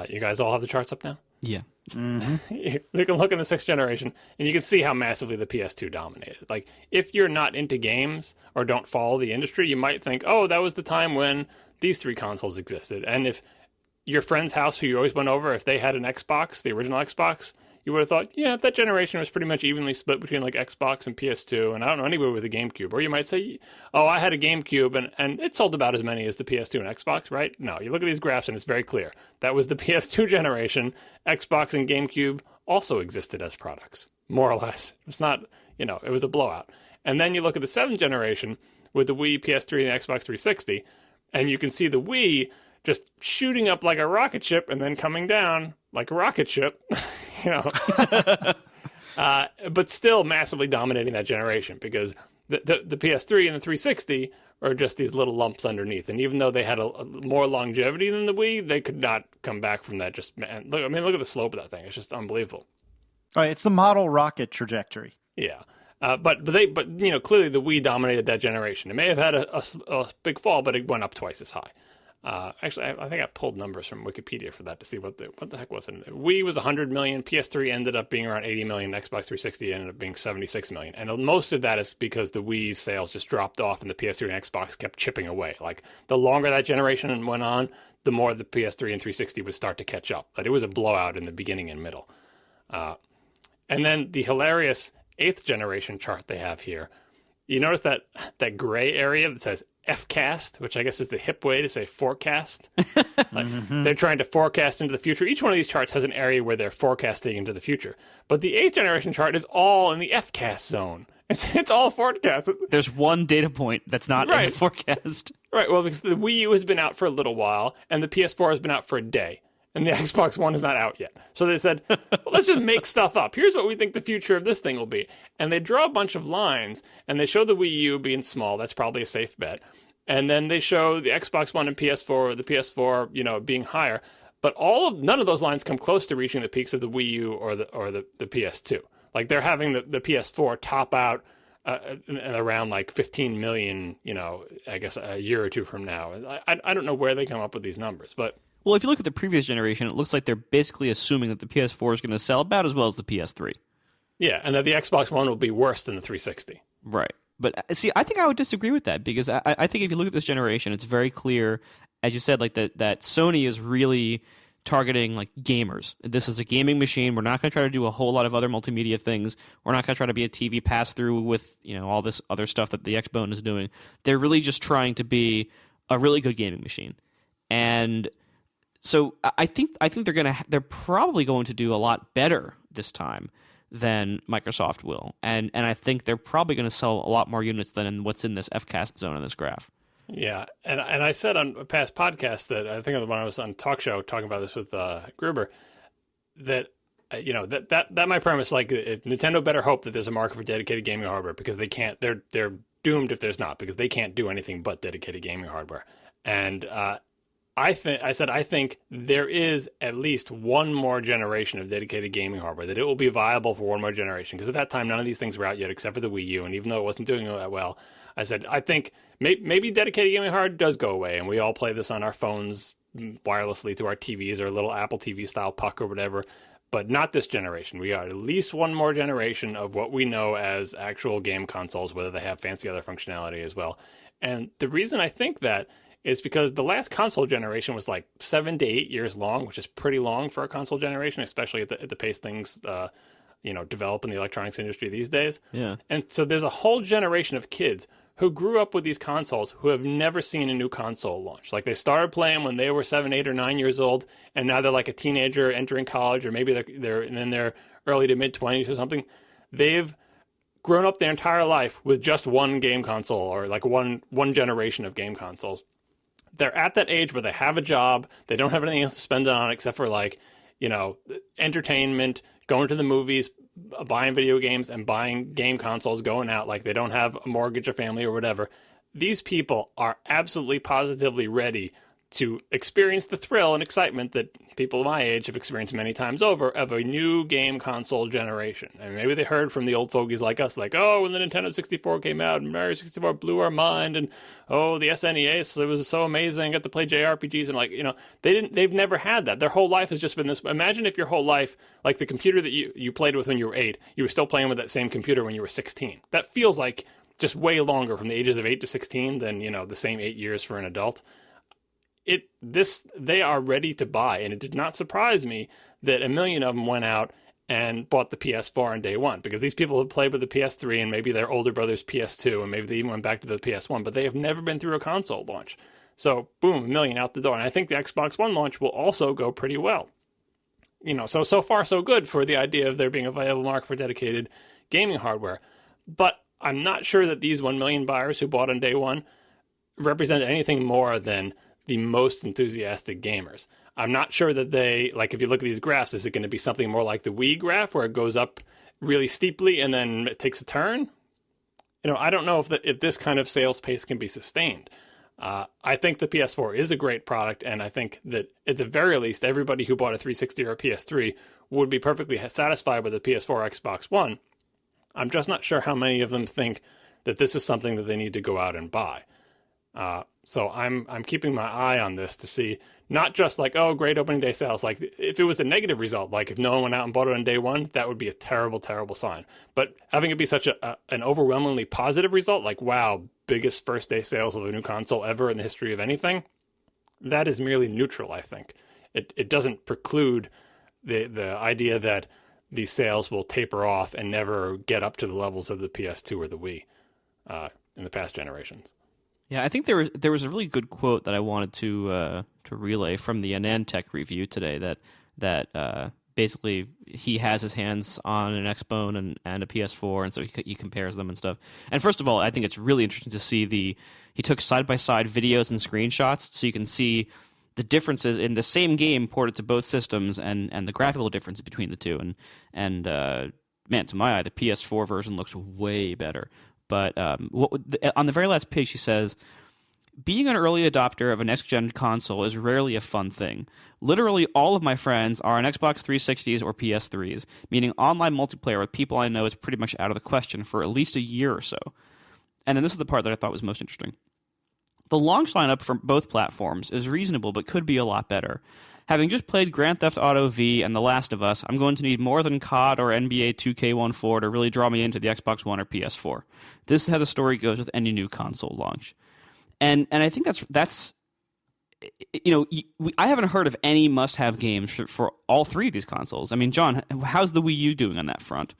You guys all have the charts up now? Yeah. Mm-hmm. You can look in the 6th generation, and you can see how massively the PS2 dominated. Like, if you're not into games or don't follow the industry, you might think, oh, that was the time when these 3 consoles existed. And if your friend's house who you always went over, if they had an Xbox, the original Xbox, you would have thought, yeah, that generation was pretty much evenly split between like Xbox and PS2, and I don't know anybody with a GameCube. Or you might say, oh, I had a GameCube, and it sold about as many as the PS2 and Xbox, right? No, you look at these graphs, and it's very clear. That was the PS2 generation. Xbox and GameCube also existed as products, more or less. It was not, it was a blowout. And then you look at the 7th generation with the Wii, PS3, and Xbox 360, and you can see the Wii just shooting up like a rocket ship and then coming down like a rocket ship. But still massively dominating that generation, because the PS3 and the 360 are just these little lumps underneath. And even though they had a more longevity than the Wii, they could not come back from that. Look at the slope of that thing. It's just unbelievable. Right, it's the model rocket trajectory. Yeah. But clearly the Wii dominated that generation. It may have had a big fall, but it went up twice as high. Actually, I think I pulled numbers from Wikipedia for that to see what the heck was it. Wii was 100 million, PS3 ended up being around 80 million, Xbox 360 ended up being 76 million. And most of that is because the Wii's sales just dropped off and the PS3 and Xbox kept chipping away. Like, the longer that generation went on, the more the PS3 and 360 would start to catch up. But it was a blowout in the beginning and middle. And then the hilarious 8th generation chart they have here you notice that gray area that says FCast, which I guess is the hip way to say forecast. Like, they're trying to forecast into the future. Each one of these charts has an area where they're forecasting into the future. But the 8th generation chart is all in the FCast zone. It's all forecast. There's one data point that's not in the forecast. Right, well, because the Wii U has been out for a little while, and the PS4 has been out for a day, and the Xbox One is not out yet. So they said, well, let's just make stuff up. Here's what we think the future of this thing will be. And they draw a bunch of lines, and they show the Wii U being small. That's probably a safe bet. And then they show the Xbox One and PS4, the PS4, being higher. But none of those lines come close to reaching the peaks of the Wii U or the PS2. Like, they're having the PS4 top out around like 15 million, I guess a year or two from now. I don't know where they come up with these numbers, but... Well, if you look at the previous generation, it looks like they're basically assuming that the PS4 is going to sell about as well as the PS3. Yeah, and that the Xbox One will be worse than the 360. Right. But see, I think I would disagree with that, because I think if you look at this generation, it's very clear, as you said, like that Sony is really targeting like gamers. This is a gaming machine. We're not going to try to do a whole lot of other multimedia things. We're not going to try to be a TV pass-through with all this other stuff that the Xbone is doing. They're really just trying to be a really good gaming machine. And so I think they're probably going to do a lot better this time than Microsoft will, and I think they're probably going to sell a lot more units than what's in this FCast zone in this graph. Yeah, and I said on a past podcast that I think when I was on Talk Show talking about this with Gruber, that that my premise, like, Nintendo better hope that there's a market for dedicated gaming hardware, because they can't. They're doomed if there's not, because they can't do anything but dedicated gaming hardware. And I think there is at least one more generation of dedicated gaming hardware, that it will be viable for one more generation. Because at that time, none of these things were out yet except for the Wii U. And even though it wasn't doing that well, I said, I think maybe dedicated gaming hardware does go away. And we all play this on our phones wirelessly to our TVs, or a little Apple TV style puck or whatever. But not this generation. We got at least one more generation of what we know as actual game consoles, whether they have fancy other functionality as well. And the reason I think that is because the last console generation was like 7 to 8 years long, which is pretty long for a console generation, especially at the pace things develop in the electronics industry these days. Yeah. And so there's a whole generation of kids who grew up with these consoles who have never seen a new console launch. Like, they started playing when they were 7, 8, or 9 years old, and now they're like a teenager entering college, or maybe they're in their early to mid 20s or something. They've grown up their entire life with just one game console, or like one generation of game consoles. They're at that age where they have a job, they don't have anything else to spend it on except for, like, entertainment, going to the movies, buying video games, and buying game consoles, going out. Like, they don't have a mortgage or family or whatever. These people are absolutely positively ready to experience the thrill and excitement that people my age have experienced many times over of a new game console generation. And maybe they heard from the old fogies like us, like, oh, when the Nintendo 64 came out and Mario 64 blew our mind, and oh, the SNES, it was so amazing, I got to play JRPGs, and, like, they've never had that. Their whole life has just been this. Imagine if your whole life, like the computer that you played with when you were 8, you were still playing with that same computer when you were 16. That feels like just way longer, from the ages of 8 to 16 than, the same 8 years for an adult. They are ready to buy, and it did not surprise me that 1 million of them went out and bought the PS4 on day one, because these people have played with the PS3 and maybe their older brother's PS2, and maybe they even went back to the PS1, but they have never been through a console launch. So boom, 1 million out the door. And I think the Xbox One launch will also go pretty well. So far so good for the idea of there being a viable market for dedicated gaming hardware. But I'm not sure that these 1 million buyers who bought on day one represent anything more than the most enthusiastic gamers. I'm not sure that they, like, if you look at these graphs, is it going to be something more like the Wii graph where it goes up really steeply and then it takes a turn? I don't know if this kind of sales pace can be sustained. I think the PS4 is a great product, and I think that at the very least, everybody who bought a 360 or a PS3 would be perfectly satisfied with a PS4 or Xbox One. I'm just not sure how many of them think that this is something that they need to go out and buy. So I'm keeping my eye on this to see, not just like, oh, great opening day sales. Like, if it was a negative result, like if no one went out and bought it on day one, that would be a terrible, terrible sign. But having it be such an overwhelmingly positive result, like, wow, biggest first day sales of a new console ever in the history of anything, that is merely neutral, I think. It doesn't preclude the idea that these sales will taper off and never get up to the levels of the PS2 or the Wii. in the past generations. Yeah, I think there was a really good quote that I wanted to relay from the AnandTech review today that basically he has his hands on an Xbone and a PS4, and so he compares them and stuff. And first of all, I think it's really interesting to see he took side-by-side videos and screenshots so you can see the differences in the same game ported to both systems and the graphical difference between the two. And man, to my eye, the PS4 version looks way better. But on the very last page, he says, being an early adopter of a next-gen console is rarely a fun thing. Literally all of my friends are on Xbox 360s or PS3s, meaning online multiplayer with people I know is pretty much out of the question for at least a year or so. And then this is the part that I thought was most interesting. The launch lineup for both platforms is reasonable but could be a lot better. Having just played Grand Theft Auto V and The Last of Us, I'm going to need more than COD or NBA 2K14 to really draw me into the Xbox One or PS4. This is how the story goes with any new console launch. And I think that's I haven't heard of any must-have games for all three of these consoles. I mean, John, how's the Wii U doing on that front?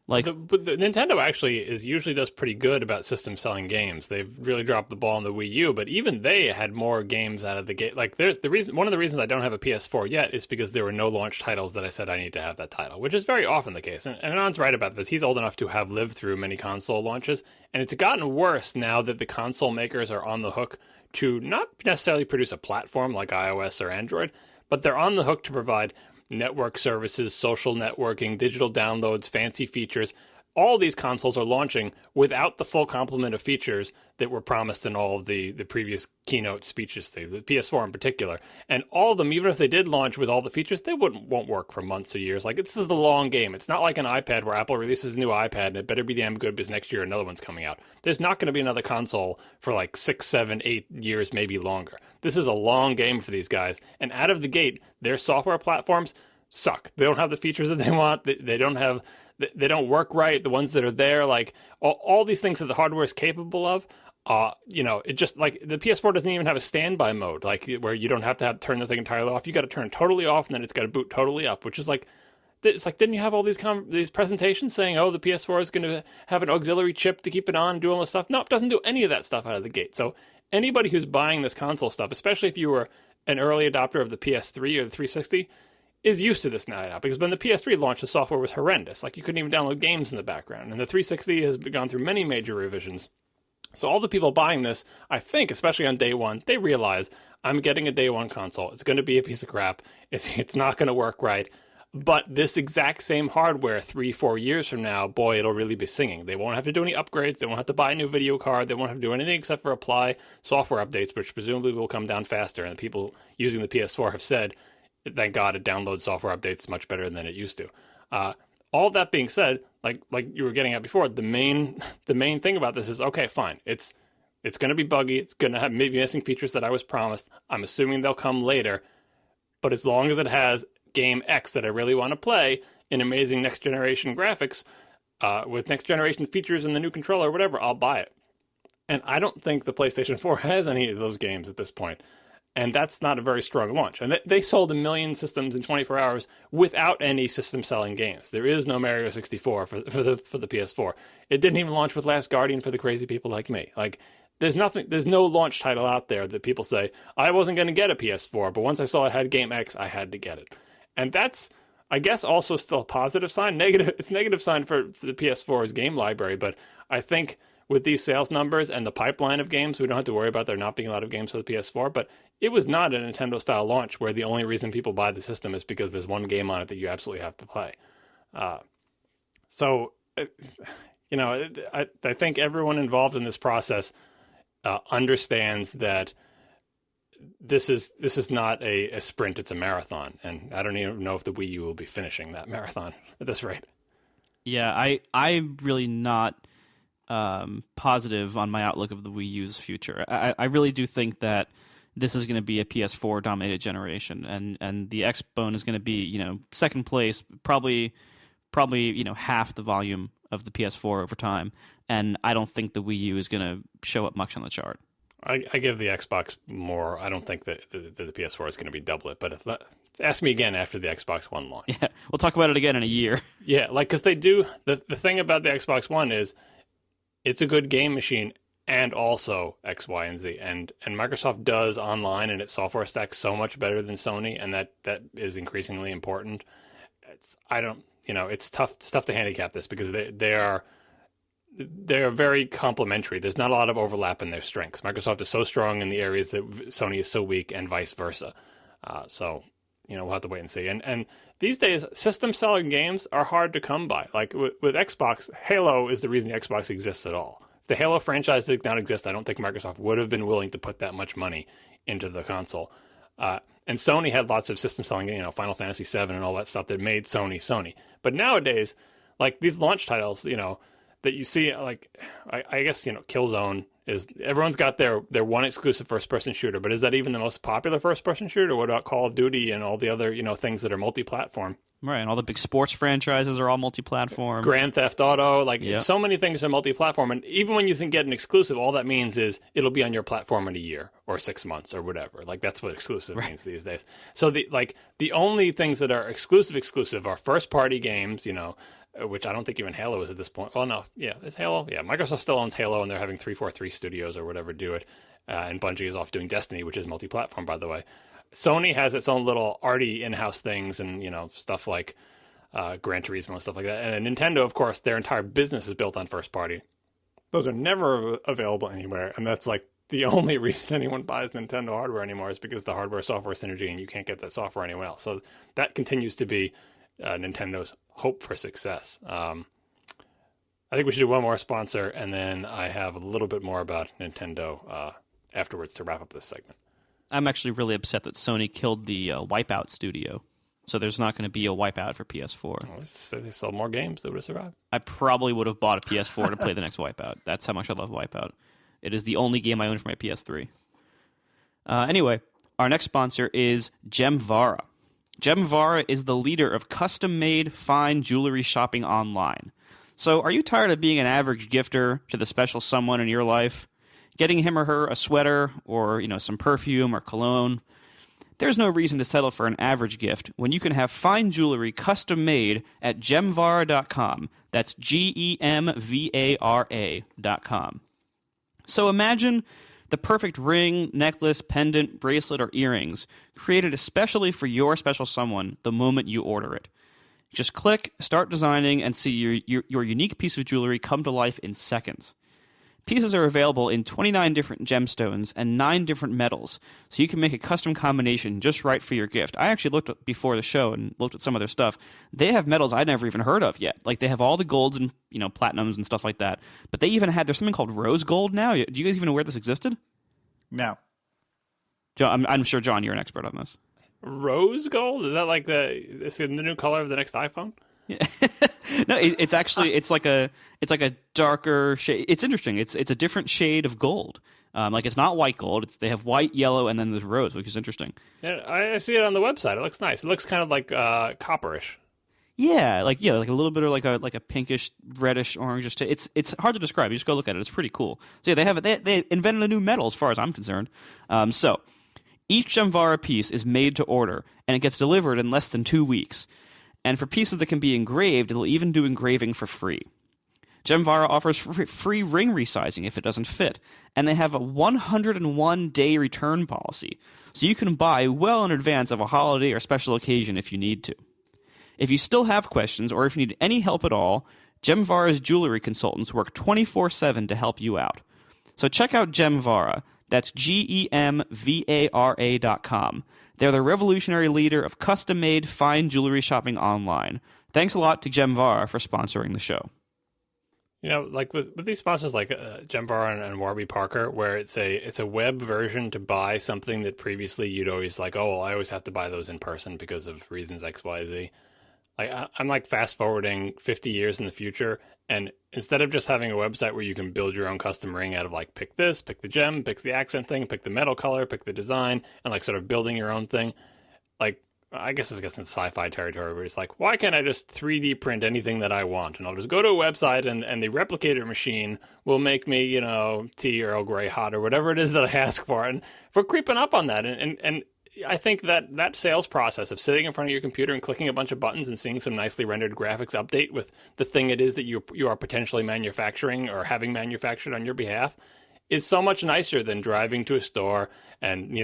But the Nintendo actually usually does pretty good about system selling games. They've really dropped the ball on the Wii U, but even they had more games out of the gate. Like one of the reasons I don't have a PS4 yet is because there were no launch titles that I said I need to have that title, which is very often the case. And Anand's right about this. He's old enough to have lived through many console launches, and it's gotten worse now that the console makers are on the hook to not necessarily produce a platform like iOS or Android, but they're on the hook to provide network services, social networking, digital downloads, fancy features. All these consoles are launching without the full complement of features that were promised in all of the previous keynote speeches, the PS4 in particular. And all of them, even if they did launch with all the features, they won't work for months or years. Like, this is the long game. It's not like an iPad where Apple releases a new iPad and it better be damn good because next year another one's coming out. There's not going to be another console for like 6, 7, 8 years, maybe longer. This is a long game for these guys. And out of the gate, their software platforms suck. They don't have the features that they want. They don't work right. The ones that are there, like all these things that the hardware is capable of, it just, like, the PS4 doesn't even have a standby mode, like where you don't have to turn the thing entirely off. You got to turn it totally off, and then it's got to boot totally up, which is like, it's like, didn't you have all these presentations saying, oh, the PS4 is going to have an auxiliary chip to keep it on and do all this stuff? No, it doesn't do any of that stuff out of the gate. So anybody who's buying this console stuff, especially if you were an early adopter of the PS3 or the 360, is used to this now, because when the PS3 launched, the software was horrendous. Like, you couldn't even download games in the background. And the 360 has gone through many major revisions. So all the people buying this, I think, especially on day one, they realize, I'm getting a day one console. It's going to be a piece of crap. It's not going to work right. But this exact same hardware 3-4 years from now, boy, it'll really be singing. They won't have to do any upgrades. They won't have to buy a new video card. They won't have to do anything except for apply software updates, which presumably will come down faster. And the people using the PS4 have said, thank God it downloads software updates much better than it used to. All that being said, like you were getting at before, the main thing about this is, okay, fine. It's going to be buggy. It's going to have maybe missing features that I was promised. I'm assuming they'll come later. But as long as it has game X that I really want to play in amazing next generation graphics, with next generation features and the new controller or whatever, I'll buy it. And I don't think the PlayStation 4 has any of those games at this point. And that's not a very strong launch. And they sold 1 million systems in 24 hours without any system-selling games. There is no Mario 64 for the PS4. It didn't even launch with Last Guardian for the crazy people like me. Like, there's no launch title out there that people say, I wasn't going to get a PS4, but once I saw it had Game X, I had to get it. And that's, I guess, also still a positive sign. It's a negative sign for the PS4's game library, but I think with these sales numbers and the pipeline of games, we don't have to worry about there not being a lot of games for the PS4, but it was not a Nintendo-style launch where the only reason people buy the system is because there's one game on it that you absolutely have to play. I think everyone involved in this process understands that this is not a sprint, it's a marathon, and I don't even know if the Wii U will be finishing that marathon at this rate. Yeah, I'm really not positive on my outlook of the Wii U's future. I really do think that this is going to be a PS4 dominated generation, and the Xbone is going to be, second place, probably half the volume of the PS4 over time, and I don't think the Wii U is going to show up much on the chart. I give the Xbox more. I don't think that the PS4 is going to be double it, but ask me again after the Xbox One launch. Yeah, we'll talk about it again in a year. Yeah, because they do, the thing about the Xbox One is, it's a good game machine and also X, Y, and Z. And Microsoft does online and its software stack so much better than Sony, and that is increasingly important. It's tough to handicap this because they are very complementary. There's not a lot of overlap in their strengths. Microsoft is so strong in the areas that Sony is so weak, and vice versa. So we'll have to wait and see. And these days, system-selling games are hard to come by. Like with Xbox, Halo is the reason the Xbox exists at all. If the Halo franchise did not exist, I don't think Microsoft would have been willing to put that much money into the console. And Sony had lots of system-selling, Final Fantasy VII and all that stuff that made Sony. But nowadays, like these launch titles, that you see, like I guess Killzone is, everyone's got their one exclusive first-person shooter, but is that even the most popular first-person shooter? What about Call of Duty and all the other things that are multi-platform? Right, and all the big sports franchises are all multi-platform. Grand Theft Auto, Yep. So many things are multi-platform, and even when you get an exclusive, all that means is it'll be on your platform in a year or 6 months or whatever. Like that's what exclusive means these days. So the only things that are exclusive are first-party games, which I don't think even Halo is at this point. Well, no, yeah, it's Halo. Yeah, Microsoft still owns Halo, and they're having 343 Studios or whatever do it, and Bungie is off doing Destiny, which is multi-platform, by the way. Sony has its own little arty in-house things and, stuff like Gran Turismo and stuff like that. And Nintendo, of course, their entire business is built on first party. Those are never available anywhere. And that's like the only reason anyone buys Nintendo hardware anymore is because the hardware-software synergy and you can't get that software anywhere else. So that continues to be Nintendo's hope for success. I think we should do one more sponsor, and then I have a little bit more about Nintendo afterwards to wrap up this segment. I'm actually really upset that Sony killed the Wipeout studio. So there's not going to be a Wipeout for PS4. Well, they sold more games, they would have survived. I probably would have bought a PS4 to play the next Wipeout. That's how much I love Wipeout. It is the only game I own for my PS3. Anyway, our next sponsor is Gemvara. Gemvara is the leader of custom-made fine jewelry shopping online. So are you tired of being an average gifter to the special someone in your life? Getting him or her a sweater or, some perfume or cologne? There's no reason to settle for an average gift when you can have fine jewelry custom made at Gemvara.com. That's Gemvara.com. So imagine the perfect ring, necklace, pendant, bracelet, or earrings created especially for your special someone the moment you order it. Just click, start designing, and see your unique piece of jewelry come to life in seconds. Pieces are available in 29 different gemstones and 9 different metals, so you can make a custom combination just right for your gift. I actually looked up before the show and looked at some of their stuff. They have metals I'd never even heard of yet. Like, they have all the golds and, platinums and stuff like that. But they even there's something called rose gold now. Do you guys even know where this existed? No. John, I'm sure, John, you're an expert on this. Rose gold? Is that like the new color of the next iPhone? Yeah. No, it's actually it's like a darker shade. It's interesting. It's a different shade of gold. It's not white gold. They have white, yellow, and then there's rose, which is interesting. Yeah, I see it on the website. It looks nice. It looks kind of like copperish. Yeah, like a little bit of like a pinkish, reddish, orangish. It's hard to describe. You just go look at it. It's pretty cool. So yeah, they invented a new metal as far as I'm concerned. So each Gemvara piece is made to order, and it gets delivered in less than 2 weeks. And for pieces that can be engraved, it'll even do engraving for free. Gemvara offers free ring resizing if it doesn't fit, and they have a 101-day return policy, so you can buy well in advance of a holiday or special occasion if you need to. If you still have questions or if you need any help at all, Gemvara's jewelry consultants work 24/7 to help you out. So check out Gemvara. That's Gemvara.com. They're the revolutionary leader of custom-made fine jewelry shopping online. Thanks a lot to Gemvara for sponsoring the show. Like with these sponsors like Gemvara and Warby Parker, where it's a web version to buy something that previously you'd always I always have to buy those in person because of reasons X, Y, Z. I'm like fast forwarding 50 years in the future, and instead of just having a website where you can build your own custom ring out of pick this, pick the gem, pick the accent thing, pick the metal color, pick the design, and sort of building your own thing, I guess this gets into sci-fi territory where it's why can't I just 3D print anything that I want? And I'll just go to a website and the replicator machine will make me, tea or Earl Grey hot or whatever it is that I ask for. And we're creeping up on that. And I think that sales process of sitting in front of your computer and clicking a bunch of buttons and seeing some nicely rendered graphics update with the thing it is that you are potentially manufacturing or having manufactured on your behalf is so much nicer than driving to a store and,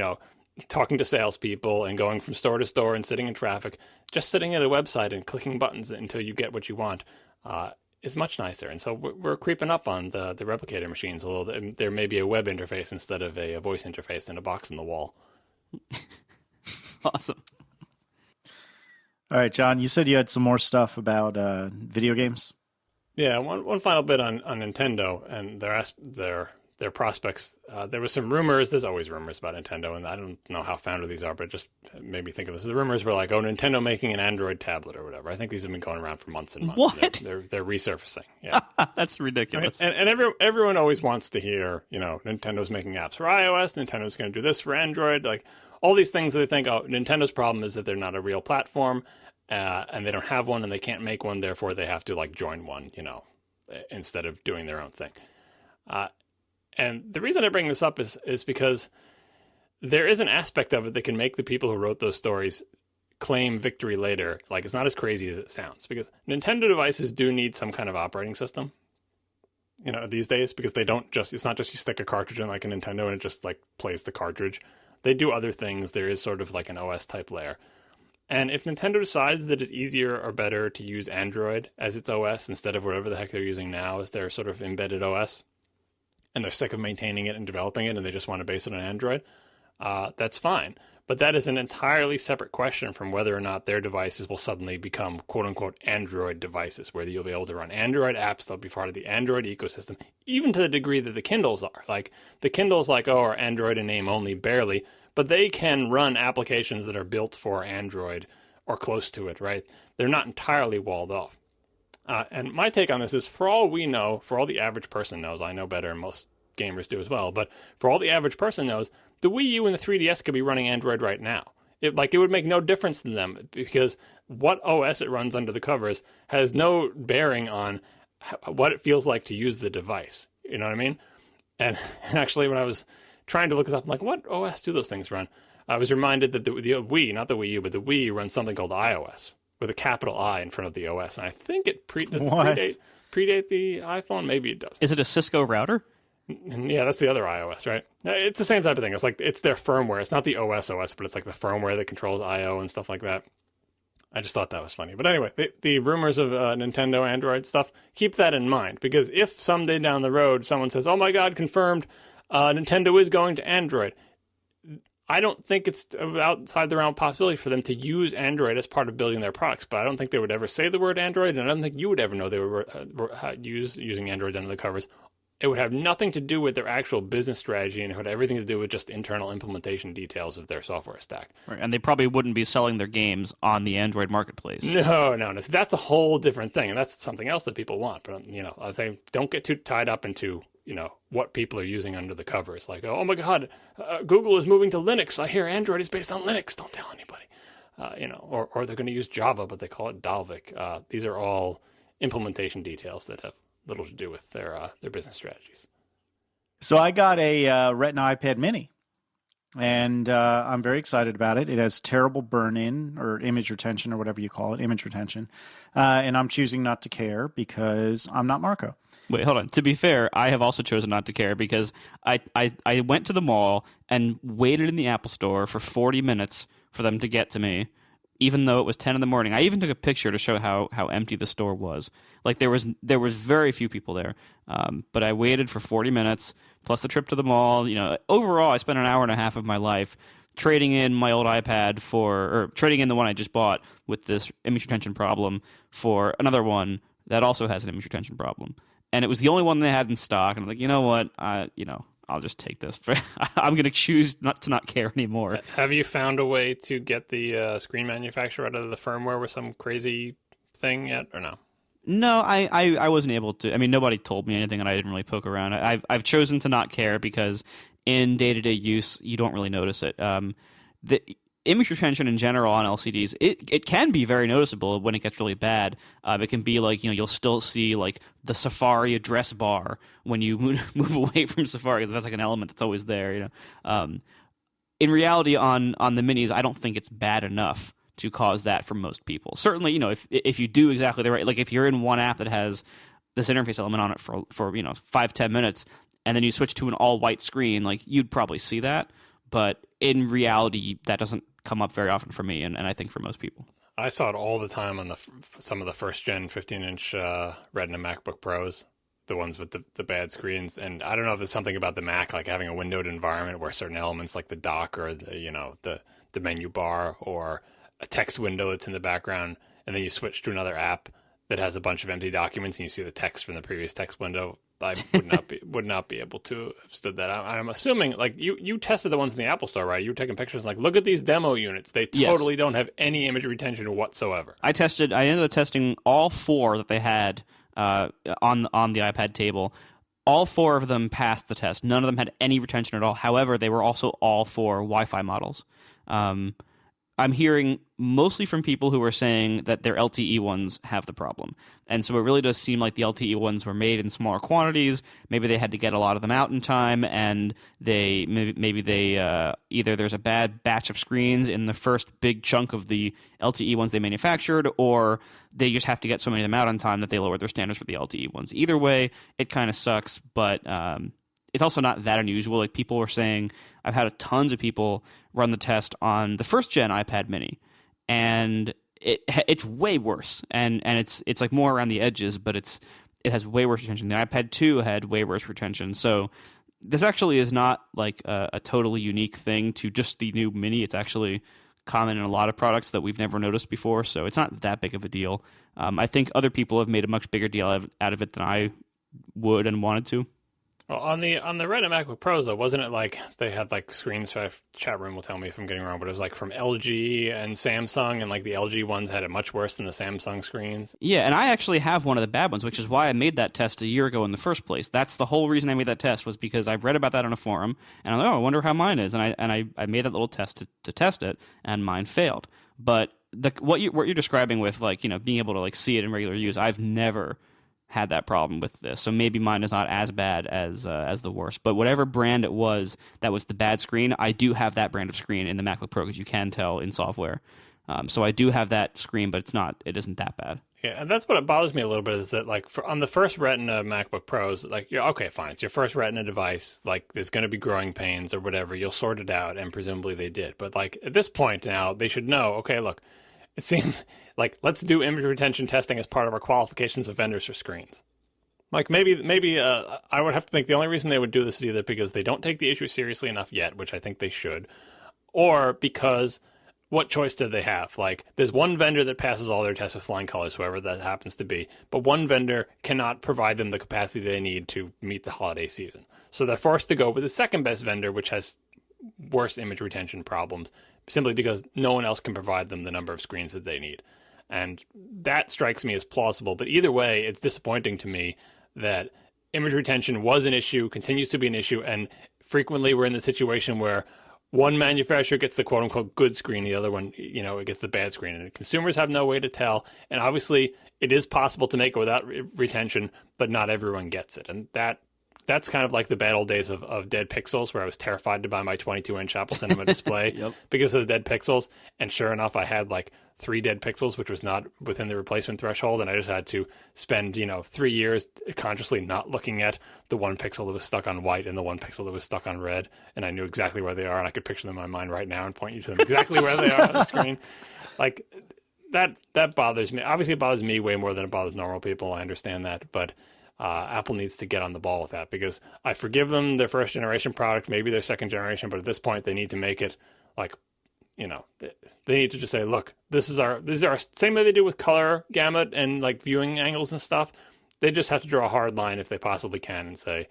talking to salespeople and going from store to store and sitting in traffic. Just sitting at a website and clicking buttons until you get what you want is much nicer. And so we're creeping up on the replicator machines a little. There may be a web interface instead of a voice interface and a box in the wall. Awesome. All right, John, you said you had some more stuff about video games. Yeah, one final bit on Nintendo and their prospects. There was some rumors. There's always rumors about Nintendo, and I don't know how founded these are, but it just made me think of this. The rumors were like, Nintendo making an Android tablet or whatever. I think these have been going around for months and months. What? They're resurfacing. Yeah, that's ridiculous. Right? And everyone always wants to hear, Nintendo's making apps for iOS. Nintendo's going to do this for Android. Like all these things that they think, Nintendo's problem is that they're not a real platform, and they don't have one, and they can't make one. Therefore, they have to join one, instead of doing their own thing. And the reason I bring this up is because there is an aspect of it that can make the people who wrote those stories claim victory later. Like, it's not as crazy as it sounds, because Nintendo devices do need some kind of operating system, these days, because it's not just you stick a cartridge in like a Nintendo and it just plays the cartridge. They do other things. There is sort of like an OS type layer. And if Nintendo decides that it's easier or better to use Android as its OS instead of whatever the heck they're using now as their sort of embedded OS, and they're sick of maintaining it and developing it, and they just want to base it on Android, that's fine. But that is an entirely separate question from whether or not their devices will suddenly become quote-unquote Android devices, where you'll be able to run Android apps. They'll be part of the Android ecosystem, even to the degree that the Kindles are. Like, the Kindles are Android in name only, barely, but they can run applications that are built for Android or close to it, right? They're not entirely walled off. And my take on this is, for all we know, for all the average person knows, I know better and most gamers do as well, but for all the average person knows, the Wii U and the 3DS could be running Android right now. It would make no difference to them, because what OS it runs under the covers has no bearing on what it feels like to use the device. You know what I mean? And actually, when I was trying to look this up, I'm like, what OS do those things run? I was reminded that the Wii, not the Wii U, but the Wii runs something called iOS, with a capital I in front of the OS. And I think it predate the iPhone? Maybe it does. Is it a Cisco router? Yeah, that's the other iOS, right? It's the same type of thing. It's their firmware. It's not the OS, but it's like the firmware that controls I/O and stuff like that. I just thought that was funny. But anyway, the rumors of Nintendo Android stuff, keep that in mind. Because if someday down the road someone says, oh my God, confirmed, Nintendo is going to Android, I don't think it's outside the realm of possibility for them to use Android as part of building their products, but I don't think they would ever say the word Android, and I don't think you would ever know they were using Android under the covers. It would have nothing to do with their actual business strategy, and it would have everything to do with just internal implementation details of their software stack. Right, and they probably wouldn't be selling their games on the Android marketplace. No. That's a whole different thing, and that's something else that people want. But, I say don't get too tied up into what people are using under the covers. Like, oh my God, Google is moving to Linux. I hear Android is based on Linux. Don't tell anybody. Or they're going to use Java, but they call it Dalvik. These are all implementation details that have little to do with their business strategies. So I got a Retina iPad Mini, and I'm very excited about it. It has terrible burn-in or image retention or whatever you call it, image retention. And I'm choosing not to care because I'm not Marco. Wait, hold on. To be fair, I have also chosen not to care because I went to the mall and waited in the Apple Store for 40 minutes for them to get to me, even though it was 10 in the morning. I even took a picture to show how empty the store was. Like, there was very few people there. But I waited for 40 minutes, plus the trip to the mall. Overall, I spent an hour and a half of my life trading in my old iPad or trading in the one I just bought with this image retention problem for another one that also has an image retention problem. And it was the only one they had in stock. And I'm like, you know what? I'll just take this. I'm going to choose not to care anymore. Have you found a way to get the screen manufacturer out of the firmware with some crazy thing yet, or no? No, I wasn't able to. I mean, nobody told me anything, and I didn't really poke around. I've chosen to not care because in day-to-day use, you don't really notice it. The image retention in general on LCDs, it can be very noticeable when it gets really bad. It can be like, you'll still see like the Safari address bar when you move away from Safari, because that's like an element that's always there. in reality, on the minis, I don't think it's bad enough to cause that for most people. Certainly, if you do exactly the right, like if you're in one app that has this interface element on it for 5-10 minutes, and then you switch to an all white screen, like you'd probably see that. But in reality, that doesn't come up very often for me, and I think for most people. I saw it all the time on some of the first gen 15-inch Retina MacBook Pros, the ones with the bad screens. And I don't know if there's something about the Mac, like having a windowed environment where certain elements like the dock or the menu bar or a text window that's in the background, and then you switch to another app that has a bunch of empty documents and you see the text from the previous text window. I would not be able to have stood that. I'm assuming, like, you tested the ones in the Apple Store, right? You were taking pictures, like, look at these demo units. They totally don't have any image retention whatsoever. I ended up testing all 4 that they had on the iPad table. All 4 of them passed the test. None of them had any retention at all. However, they were also all 4 Wi-Fi models. I'm hearing mostly from people who are saying that their LTE ones have the problem. And so it really does seem like the LTE ones were made in smaller quantities. Maybe they had to get a lot of them out in time, and maybe they either there's a bad batch of screens in the first big chunk of the LTE ones they manufactured, or they just have to get so many of them out on time that they lowered their standards for the LTE ones. Either way, it kind of sucks, but it's also not that unusual. Like, people were saying, I've had tons of people run the test on the first gen iPad mini, and it's way worse, and it's like more around the edges, but it has way worse retention. The iPad 2 had way worse retention. So this actually is not like a totally unique thing to just the new mini. It's actually common in a lot of products that we've never noticed before, so it's not that big of a deal. I think other people have made a much bigger deal out of it than I would and wanted to. Well, on the Retina MacBook Pros, though, wasn't it like they had like screens? Chat room will tell me if I'm getting wrong, but it was like from LG and Samsung, and like the LG ones had it much worse than the Samsung screens. Yeah, and I actually have one of the bad ones, which is why I made that test a year ago in the first place. That's the whole reason I made that test, was because I've read about that on a forum, and I'm like, I wonder how mine is, and I made that little test to test it, and mine failed. But what you're describing with, like, being able to like see it in regular use, I've never had that problem with this, so maybe mine is not as bad as the worst. But whatever brand it was that was the bad screen, I do have that brand of screen in the MacBook Pro, because you can tell in software. So I do have that screen, but it isn't that bad. Yeah, and that's what bothers me a little bit, is that like on the first Retina MacBook Pros, like, okay, fine, it's your first Retina device, like there's going to be growing pains or whatever, you'll sort it out, and presumably they did. But like at this point now, they should know, okay, look, it seems like let's do image retention testing as part of our qualifications of vendors for screens. Like maybe I would have to think the only reason they would do this is either because they don't take the issue seriously enough yet, which I think they should, or because what choice did they have? Like, there's one vendor that passes all their tests with flying colors, whoever that happens to be, but one vendor cannot provide them the capacity they need to meet the holiday season. So they're forced to go with the second best vendor, which has worse image retention problems, simply because no one else can provide them the number of screens that they need. And that strikes me as plausible. But either way, it's disappointing to me that image retention was an issue, continues to be an issue, and frequently we're in the situation where one manufacturer gets the quote-unquote good screen, the other one, it gets the bad screen. And consumers have no way to tell. And obviously, it is possible to make it without retention, but not everyone gets it. And that's kind of like the bad old days of dead pixels, where I was terrified to buy my 22-inch Apple Cinema display because of the dead pixels. And sure enough, I had like 3 dead pixels, which was not within the replacement threshold. And I just had to spend, 3 years consciously not looking at the one pixel that was stuck on white and the one pixel that was stuck on red. And I knew exactly where they are, and I could picture them in my mind right now and point you to them exactly where they are on the screen. Like, that bothers me. Obviously, it bothers me way more than it bothers normal people. I understand that. But Apple needs to get on the ball with that, because I forgive them their first generation product, maybe their second generation, but at this point they need to make it like, they need to just say, look, this is our same way they do with color gamut and like viewing angles and stuff. They just have to draw a hard line if they possibly can and say,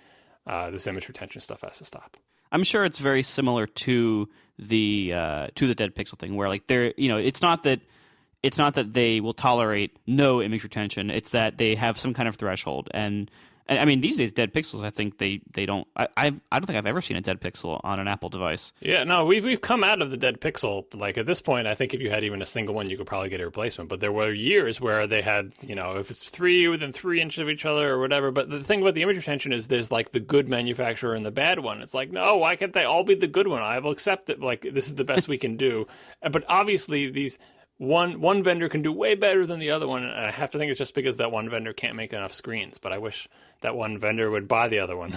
this image retention stuff has to stop. I'm sure it's very similar to the dead pixel thing, where like it's not that they will tolerate no image retention. It's that they have some kind of threshold, and And I mean, these days, dead pixels, I think they don't. I don't think I've ever seen a dead pixel on an Apple device. Yeah, no, we've come out of the dead pixel. Like at this point, I think if you had even a single one, you could probably get a replacement. But there were years where they had, if it's three within 3 inches of each other or whatever. But the thing about the image retention is there's like the good manufacturer and the bad one. It's like, no, why can't they all be the good one? I will accept it. Like this is the best we can do. But obviously, these one vendor can do way better than the other one, and I have to think it's just because that one vendor can't make enough screens. But I wish that one vendor would buy the other one.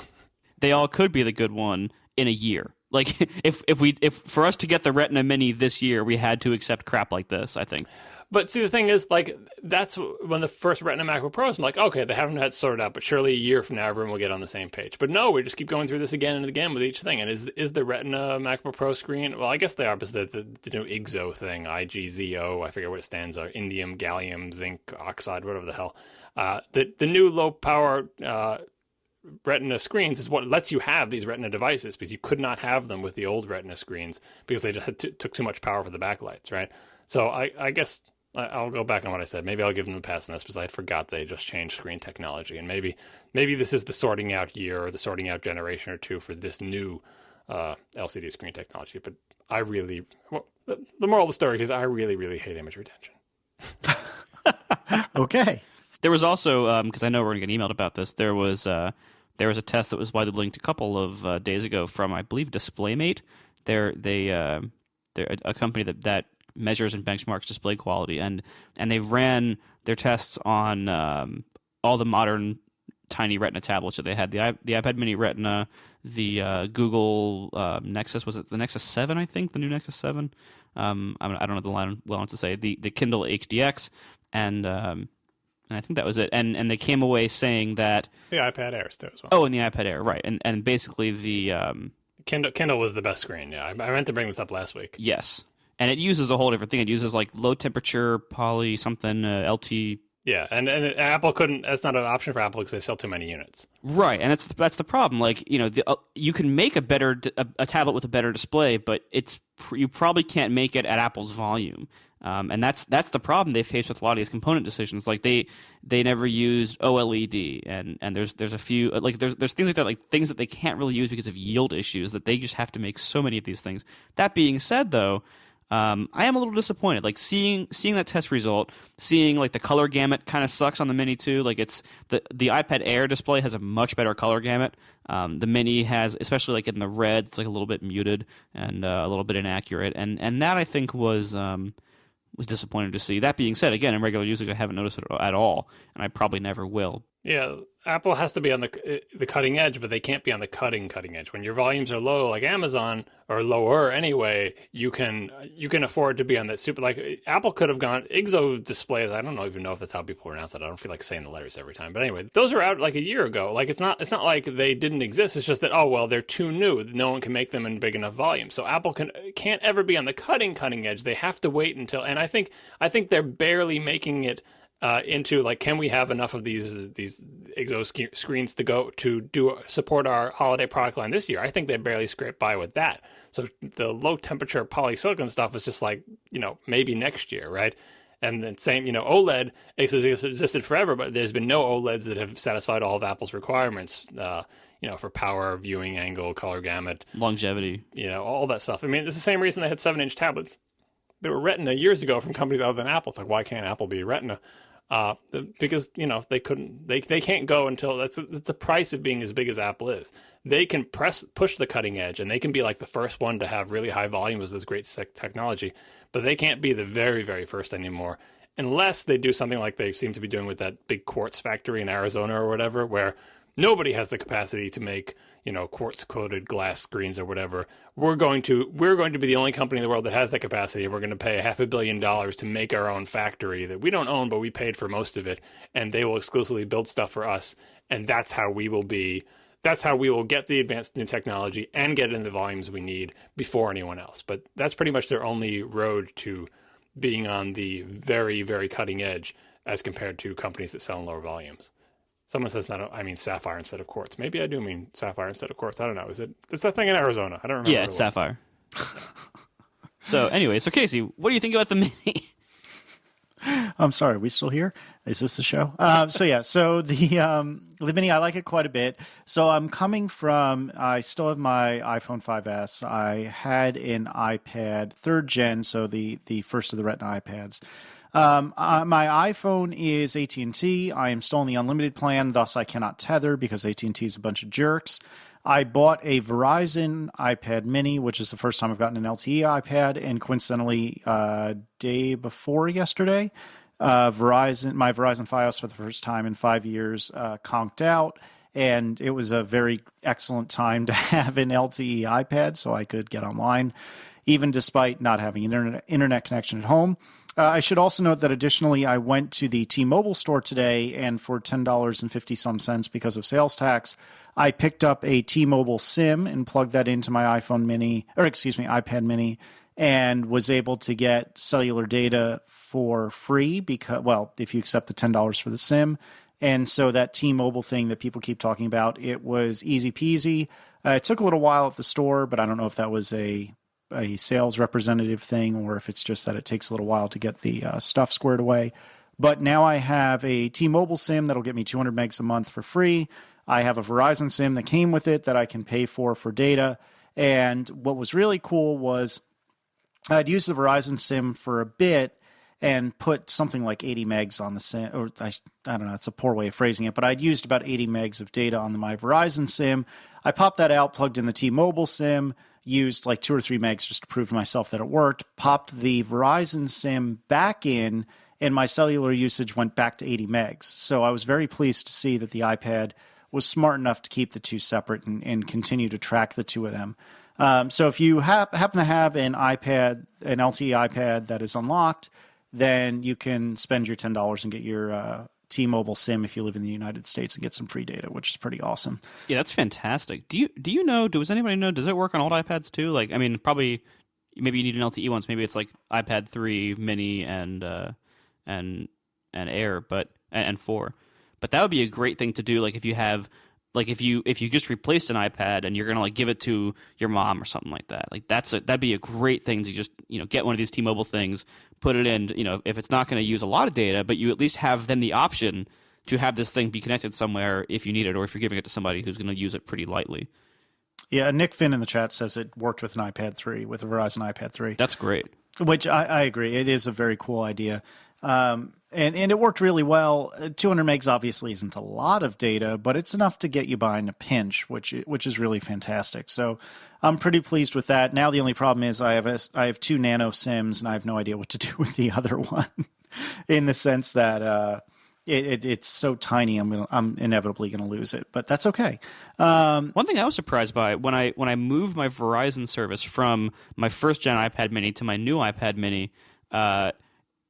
They all could be the good one in a year. Like if for us to get the Retina Mini this year, we had to accept crap like this, I think. But see, the thing is, like, that's when the first Retina MacBook Pros, I'm like, okay, they haven't had it sorted out, but surely a year from now, everyone will get on the same page. But no, we just keep going through this again and again with each thing. And is the Retina MacBook Pro screen? Well, I guess they are, but the new IGZO thing, IGZO, I forget what it stands for, indium, gallium, zinc, oxide, whatever the hell. The new low power Retina screens is what lets you have these Retina devices, because you could not have them with the old Retina screens because they just took too much power for the backlights, right? So I guess I'll go back on what I said. Maybe I'll give them the pass on this because I forgot they just changed screen technology, and maybe this is the sorting out year or the sorting out generation or two for this new LCD screen technology. But the moral of the story is I really, really hate image retention. Okay. There was also, because I know we're going to get emailed about this, there was a test that was widely linked a couple of days ago from, I believe, DisplayMate. They're a company that measures and benchmarks display quality, and they ran their tests on all the modern tiny Retina tablets that they had. The iPad Mini Retina, the Google Nexus, was it the Nexus 7, I think, the new Nexus 7? I don't know the line well enough to say. The Kindle HDX, and I think that was it. And they came away saying that... The iPad Airs, too, as well. Oh, and the iPad Air, right. And basically the... Kindle was the best screen, yeah. I meant to bring this up last week. Yes. And it uses a whole different thing. It uses like low temperature poly something LT. Yeah, and Apple couldn't. That's not an option for Apple because they sell too many units. Right, and that's the problem. Like you can make a tablet with a better display, but you probably can't make it at Apple's volume. And that's the problem they face with a lot of these component decisions. Like they never used OLED, and there's a few like there's things like that, like things that they can't really use because of yield issues, that they just have to make so many of these things. That being said, though. I am a little disappointed. Like seeing that test result, seeing like the color gamut kind of sucks on the Mini too. Like it's the iPad Air display has a much better color gamut. The Mini has, especially like in the red, it's like a little bit muted and a little bit inaccurate. And that I think was disappointing to see. That being said, again, in regular usage, I haven't noticed it at all, and I probably never will. Yeah, Apple has to be on the cutting edge, but they can't be on the cutting edge. When your volumes are low, like Amazon, or lower anyway, you can afford to be on that super. Like Apple could have gone IGZO displays. I don't even know if that's how people pronounce it. I don't feel like saying the letters every time. But anyway, those are out like a year ago. Like it's not like they didn't exist. It's just that they're too new. No one can make them in big enough volume. So Apple can't ever be on the cutting edge. They have to wait until. And I think they're barely making it. Into like, can we have enough of these IGZO screens to support our holiday product line this year? I think they barely scraped by with that. So the low temperature polysilicon stuff was just like, maybe next year, right? And then same, OLED existed forever, but there's been no OLEDs that have satisfied all of Apple's requirements, for power, viewing angle, color gamut, longevity, all that stuff. I mean, it's the same reason they had 7-inch tablets. They were Retina years ago from companies other than Apple. It's like, why can't Apple be Retina? Because they couldn't, they can't go until that's the price of being as big as Apple is. They can push the cutting edge, and they can be like the first one to have really high volume with this great technology, but they can't be the very, very first anymore unless they do something like they seem to be doing with that big quartz factory in Arizona or whatever, where nobody has the capacity to make quartz coated glass screens or whatever. We're going to be the only company in the world that has that capacity. We're going to pay $500 million to make our own factory that we don't own, but we paid for most of it, and they will exclusively build stuff for us. And that's how we will get the advanced new technology and get it in the volumes we need before anyone else. But that's pretty much their only road to being on the very, very cutting edge as compared to companies that sell in lower volumes. Someone says, I mean sapphire instead of quartz. Maybe I do mean sapphire instead of quartz. I don't know. It's that thing in Arizona. I don't remember. Yeah, it's sapphire. So anyway, Casey, what do you think about the Mini? I'm sorry, are we still here? Is this the show? So the Mini, I like it quite a bit. So I still have my iPhone 5S. I had an iPad 3rd gen, so the first of the Retina iPads. My iPhone is AT&T. I am still on the unlimited plan, thus I cannot tether because AT&T is a bunch of jerks. I bought a Verizon iPad mini, which is the first time I've gotten an LTE iPad, and coincidentally, day before yesterday, my Verizon Fios for the first time in 5 years conked out, and it was a very excellent time to have an LTE iPad so I could get online, even despite not having an internet connection at home. I should also note that additionally, I went to the T-Mobile store today, and for $10.50 because of sales tax, I picked up a T-Mobile SIM and plugged that into my iPad mini, and was able to get cellular data for free if you accept the $10 for the SIM. And so that T-Mobile thing that people keep talking about, it was easy peasy. It took a little while at the store, but I don't know if that was a sales representative thing or if it's just that it takes a little while to get the stuff squared away. But now I have a T-Mobile SIM that'll get me 200 megs a month for free. I have a Verizon SIM that came with it that I can pay for data. And what was really cool was I'd used the Verizon SIM for a bit and put something like 80 megs on the SIM, or I don't know, it's a poor way of phrasing it, but I'd used about 80 megs of data on my Verizon SIM. I popped that out, plugged in the T-Mobile SIM, used like 2 or 3 megs just to prove to myself that it worked, popped the Verizon SIM back in, and my cellular usage went back to 80 megs. So I was very pleased to see that the iPad was smart enough to keep the two separate and continue to track the two of them. So if you happen to have an LTE iPad that is unlocked, then you can spend your $10 and get your T-Mobile SIM if you live in the United States and get some free data, which is pretty awesome. Yeah, that's fantastic. Do you know? Does anybody know? Does it work on old iPads too? Like, I mean, probably maybe you need an LTE one. So maybe it's like iPad 3 Mini and Air, and 4. But that would be a great thing to do. Like if you have, like if you just replaced an iPad and you're gonna like give it to your mom or something like that. Like that'd be a great thing to just get one of these T-Mobile things, put it in. If it's not going to use a lot of data, but you at least have then the option to have this thing be connected somewhere if you need it, or if you're giving it to somebody who's going to use it pretty lightly. Yeah, Nick Finn in the chat says it worked with an iPad 3, with a Verizon iPad 3. That's great. Which I agree. It is a very cool idea. And it worked really well. 200 megs obviously isn't a lot of data, but it's enough to get you by in a pinch, which is really fantastic. So I'm pretty pleased with that. Now the only problem is I have 2 nano SIMs and I have no idea what to do with the other one, in the sense that it's so tiny. I'm inevitably going to lose it, but that's okay. One thing I was surprised by when I moved my Verizon service from my first gen iPad Mini to my new iPad Mini.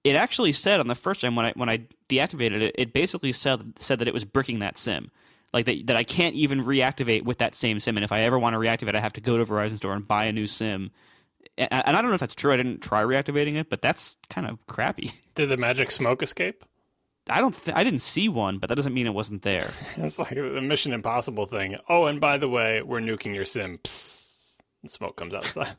It actually said on the first gen when I deactivated it, it basically said that it was bricking that SIM, like that I can't even reactivate with that same SIM, and if I ever want to reactivate, I have to go to Verizon store and buy a new SIM. And I don't know if that's true. I didn't try reactivating it, but that's kind of crappy. Did the magic smoke escape? I didn't see one, but that doesn't mean it wasn't there. It's like the Mission Impossible thing. Oh, and by the way, we're nuking your SIM. Psst, and smoke comes outside.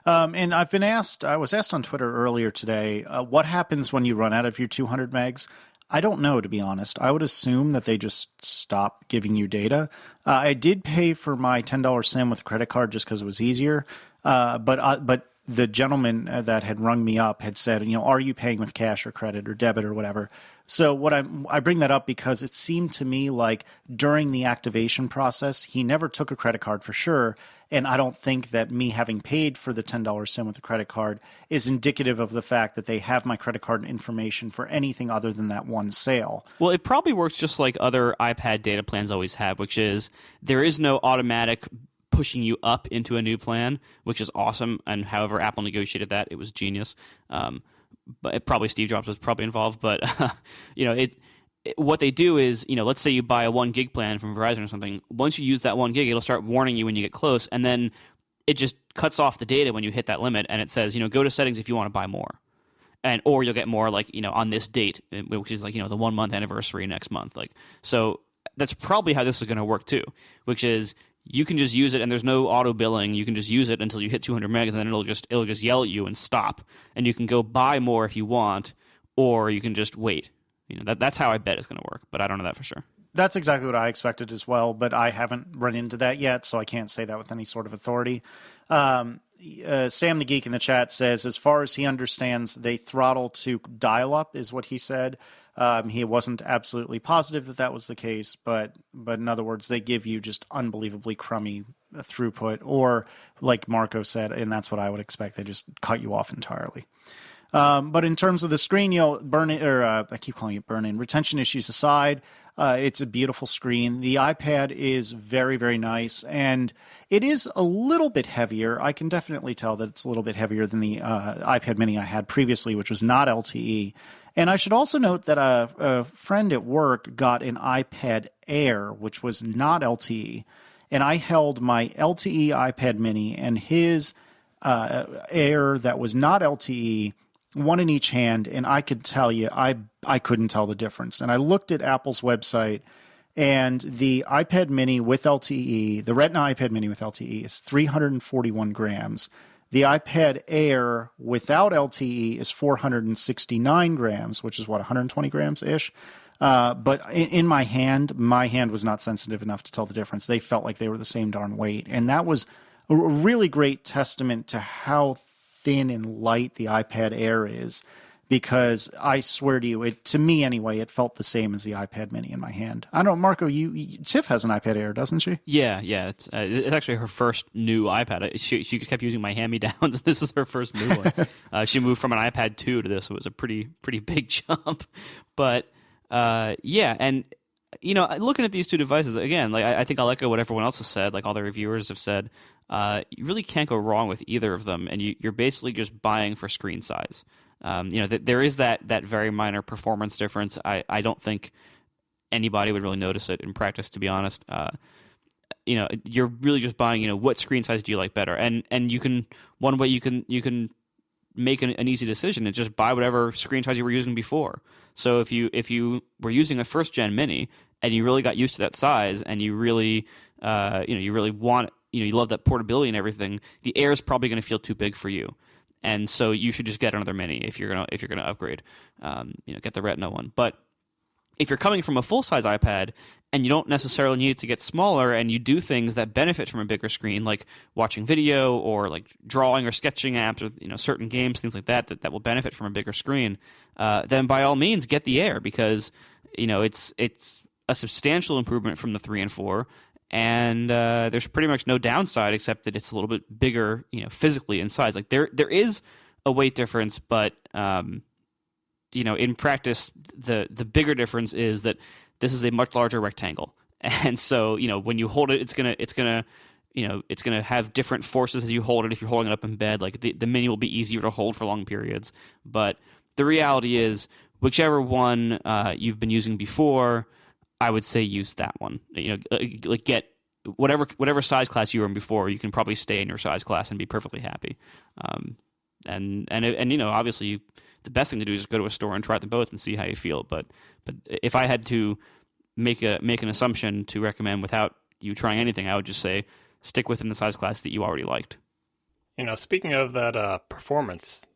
And I was asked on Twitter earlier today, what happens when you run out of your 200 megs? I don't know, to be honest. I would assume that they just stop giving you data. I did pay for my $10 SIM with a credit card just because it was easier. But the gentleman that had rung me up had said, are you paying with cash or credit or debit or whatever? So I bring that up because it seemed to me like during the activation process, he never took a credit card for sure. And I don't think that me having paid for the $10 SIM with the credit card is indicative of the fact that they have my credit card information for anything other than that one sale. Well, it probably works just like other iPad data plans always have, which is there is no automatic pushing you up into a new plan, which is awesome. And however Apple negotiated that, it was genius. But probably Steve Jobs was probably involved. But what they do is, let's say you buy a 1 gig plan from Verizon or something. Once you use that 1 gig, it'll start warning you when you get close, and then it just cuts off the data when you hit that limit, and it says, go to settings if you want to buy more, or you'll get more like on this date, which is like the 1 month anniversary next month. Like, so that's probably how this is going to work too, which is you can just use it, and there's no auto billing. You can just use it until you hit 200 megs, and then it'll just yell at you and stop, and you can go buy more if you want. or you can just wait. That's how I bet it's going to work, but I don't know that for sure. That's exactly what I expected as well, but I haven't run into that yet, so I can't say that with any sort of authority. Sam the Geek in the chat says, as far as he understands, they throttle to dial-up is what he said. He wasn't absolutely positive that was the case, but in other words, they give you just unbelievably crummy throughput, or like Marco said, and that's what I would expect, they just cut you off entirely. But in terms of the screen, I keep calling it burn-in. Retention issues aside, it's a beautiful screen. The iPad is very, very nice, and it is a little bit heavier. I can definitely tell that it's a little bit heavier than the iPad mini I had previously, which was not LTE. And I should also note that a friend at work got an iPad Air, which was not LTE, and I held my LTE iPad mini and his Air that was not LTE, one in each hand, and I could tell you, I couldn't tell the difference. And I looked at Apple's website, and the iPad mini with LTE, the Retina iPad mini with LTE is 341 grams. The iPad Air without LTE is 469 grams, which is 120 grams-ish. But in my hand was not sensitive enough to tell the difference. They felt like they were the same darn weight. And that was a really great testament to how thin and light the iPad Air is, because I swear to you, to me anyway, it felt the same as the iPad mini in my hand. I don't know, Marco, Tiff has an iPad Air, doesn't she? Yeah. It's actually her first new iPad. She kept using my hand-me-downs. This is her first new one. She moved from an iPad 2 to this. So it was a pretty big jump. But yeah, and looking at these two devices again, like I think I'll echo what everyone else has said. Like all the reviewers have said, you really can't go wrong with either of them, and you're basically just buying for screen size. There is that very minor performance difference. I don't think anybody would really notice it in practice, to be honest. You're really just buying, what screen size do you like better? And one way you can make an easy decision is just buy whatever screen size you were using before. So if you were using a first gen mini and you really got used to that size, and you really you really want, you love that portability and everything, the Air is probably going to feel too big for you. And so you should just get another mini if you're gonna upgrade. Get the Retina one. But if you're coming from a full-size iPad and you don't necessarily need it to get smaller, and you do things that benefit from a bigger screen, like watching video or like drawing or sketching apps, or certain games, things like that will benefit from a bigger screen, then by all means get the Air, because it's a substantial improvement from the 3 and 4. And there's pretty much no downside except that it's a little bit bigger, physically in size. Like there is a weight difference, but in practice, the bigger difference is that this is a much larger rectangle, and so when you hold it, it's gonna have different forces as you hold it. If you're holding it up in bed, like the mini will be easier to hold for long periods. But the reality is, whichever one you've been using before, I would say use that one. Like get whatever size class you were in before. You can probably stay in your size class and be perfectly happy. And obviously, the best thing to do is go to a store and try them both and see how you feel. But if I had to make an assumption to recommend without you trying anything, I would just say stick within the size class that you already liked. Speaking of that performance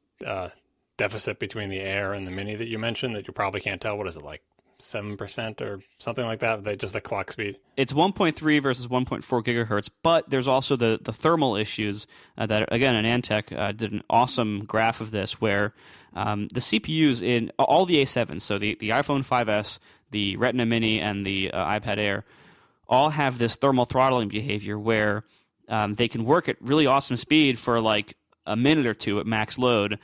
deficit between the Air and the Mini that you mentioned, that you probably can't tell, what is it, like 7% or something like that? Just the clock speed. It's 1.3 versus 1.4 gigahertz, but there's also the thermal issues that, again, AnandTech did an awesome graph of this, where the CPUs in all the A7s, so the iPhone 5S, the Retina Mini, and the iPad Air, all have this thermal throttling behavior where they can work at really awesome speed for like a minute or two at max load,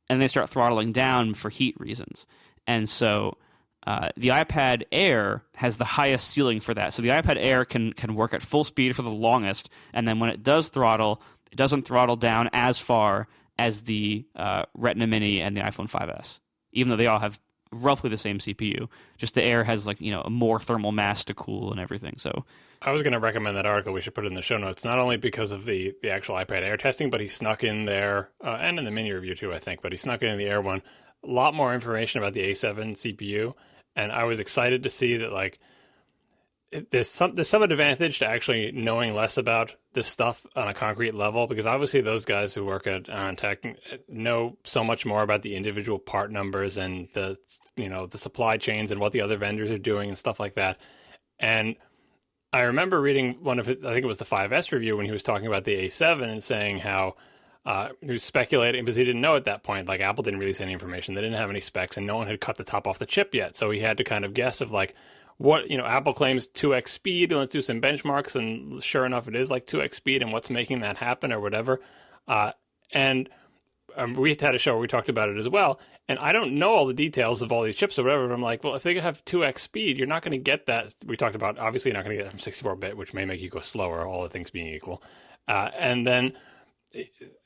and they start throttling down for heat reasons. And so the iPad Air has the highest ceiling for that. So the iPad Air can work at full speed for the longest, and then when it does throttle, it doesn't throttle down as far as the Retina Mini and the iPhone 5S, even though they all have roughly the same CPU. Just the Air has a more thermal mass to cool and everything. So I was going to recommend that article. We should put it in the show notes, not only because of the actual iPad Air testing, but he snuck in there, and in the Mini review too, I think, but he snuck in the Air one, a lot more information about the A7 CPU. And I was excited to see that, there's some advantage to actually knowing less about this stuff on a concrete level, because obviously those guys who work at Tech know so much more about the individual part numbers and the supply chains and what the other vendors are doing and stuff like that. And I remember reading one of his, I think it was the 5S review, when he was talking about the A7 and saying how he was speculating because he didn't know at that point. Like, Apple didn't release any information. They didn't have any specs, and no one had cut the top off the chip yet. So he had to kind of guess of like, what, Apple claims 2x speed, and let's do some benchmarks. And sure enough, it is like 2x speed, and what's making that happen or whatever. And we had a show where we talked about it as well. And I don't know all the details of all these chips or whatever. But I'm like, well, if they have 2x speed, you're not going to get that. We talked about, obviously, you're not going to get that from 64-bit, which may make you go slower, all the things being equal. And then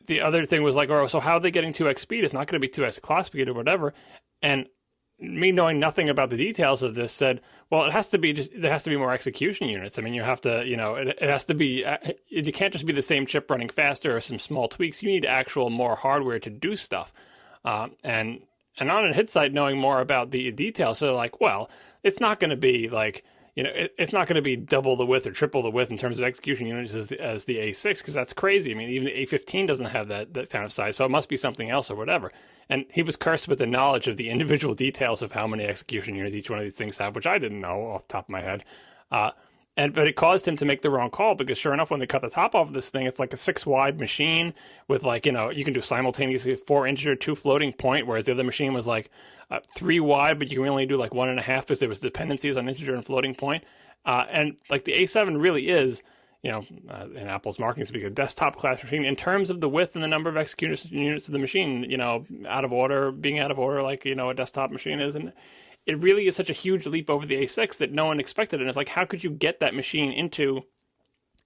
the other thing was like, oh, so how are they getting 2x speed? It's not going to be 2x clock speed or whatever. And me knowing nothing about the details of this said, well, there has to be more execution units. I mean, you have to, it has to be, it can't just be the same chip running faster or some small tweaks. You need actual more hardware to do stuff. And on hindsight, knowing more about the details, so like, well, it's not going to be like, it's not going to be double the width or triple the width in terms of execution units as the A6, because that's crazy. I mean, even the A15 doesn't have that kind of size, so it must be something else or whatever. And he was cursed with the knowledge of the individual details of how many execution units each one of these things have, which I didn't know off the top of my head. But it caused him to make the wrong call, because sure enough, when they cut the top off of this thing, it's like a 6-wide machine with like, you can do simultaneously 4 integer, 2 floating point, whereas the other machine was like 3 wide, but you can only do like 1.5 because there was dependencies on integer and floating point. And like the A7 really is, in Apple's marketing speak, a desktop class machine in terms of the width and the number of execution units of the machine, being out of order like, a desktop machine is. And it really is such a huge leap over the A6 that no one expected. And it's like, how could you get that machine into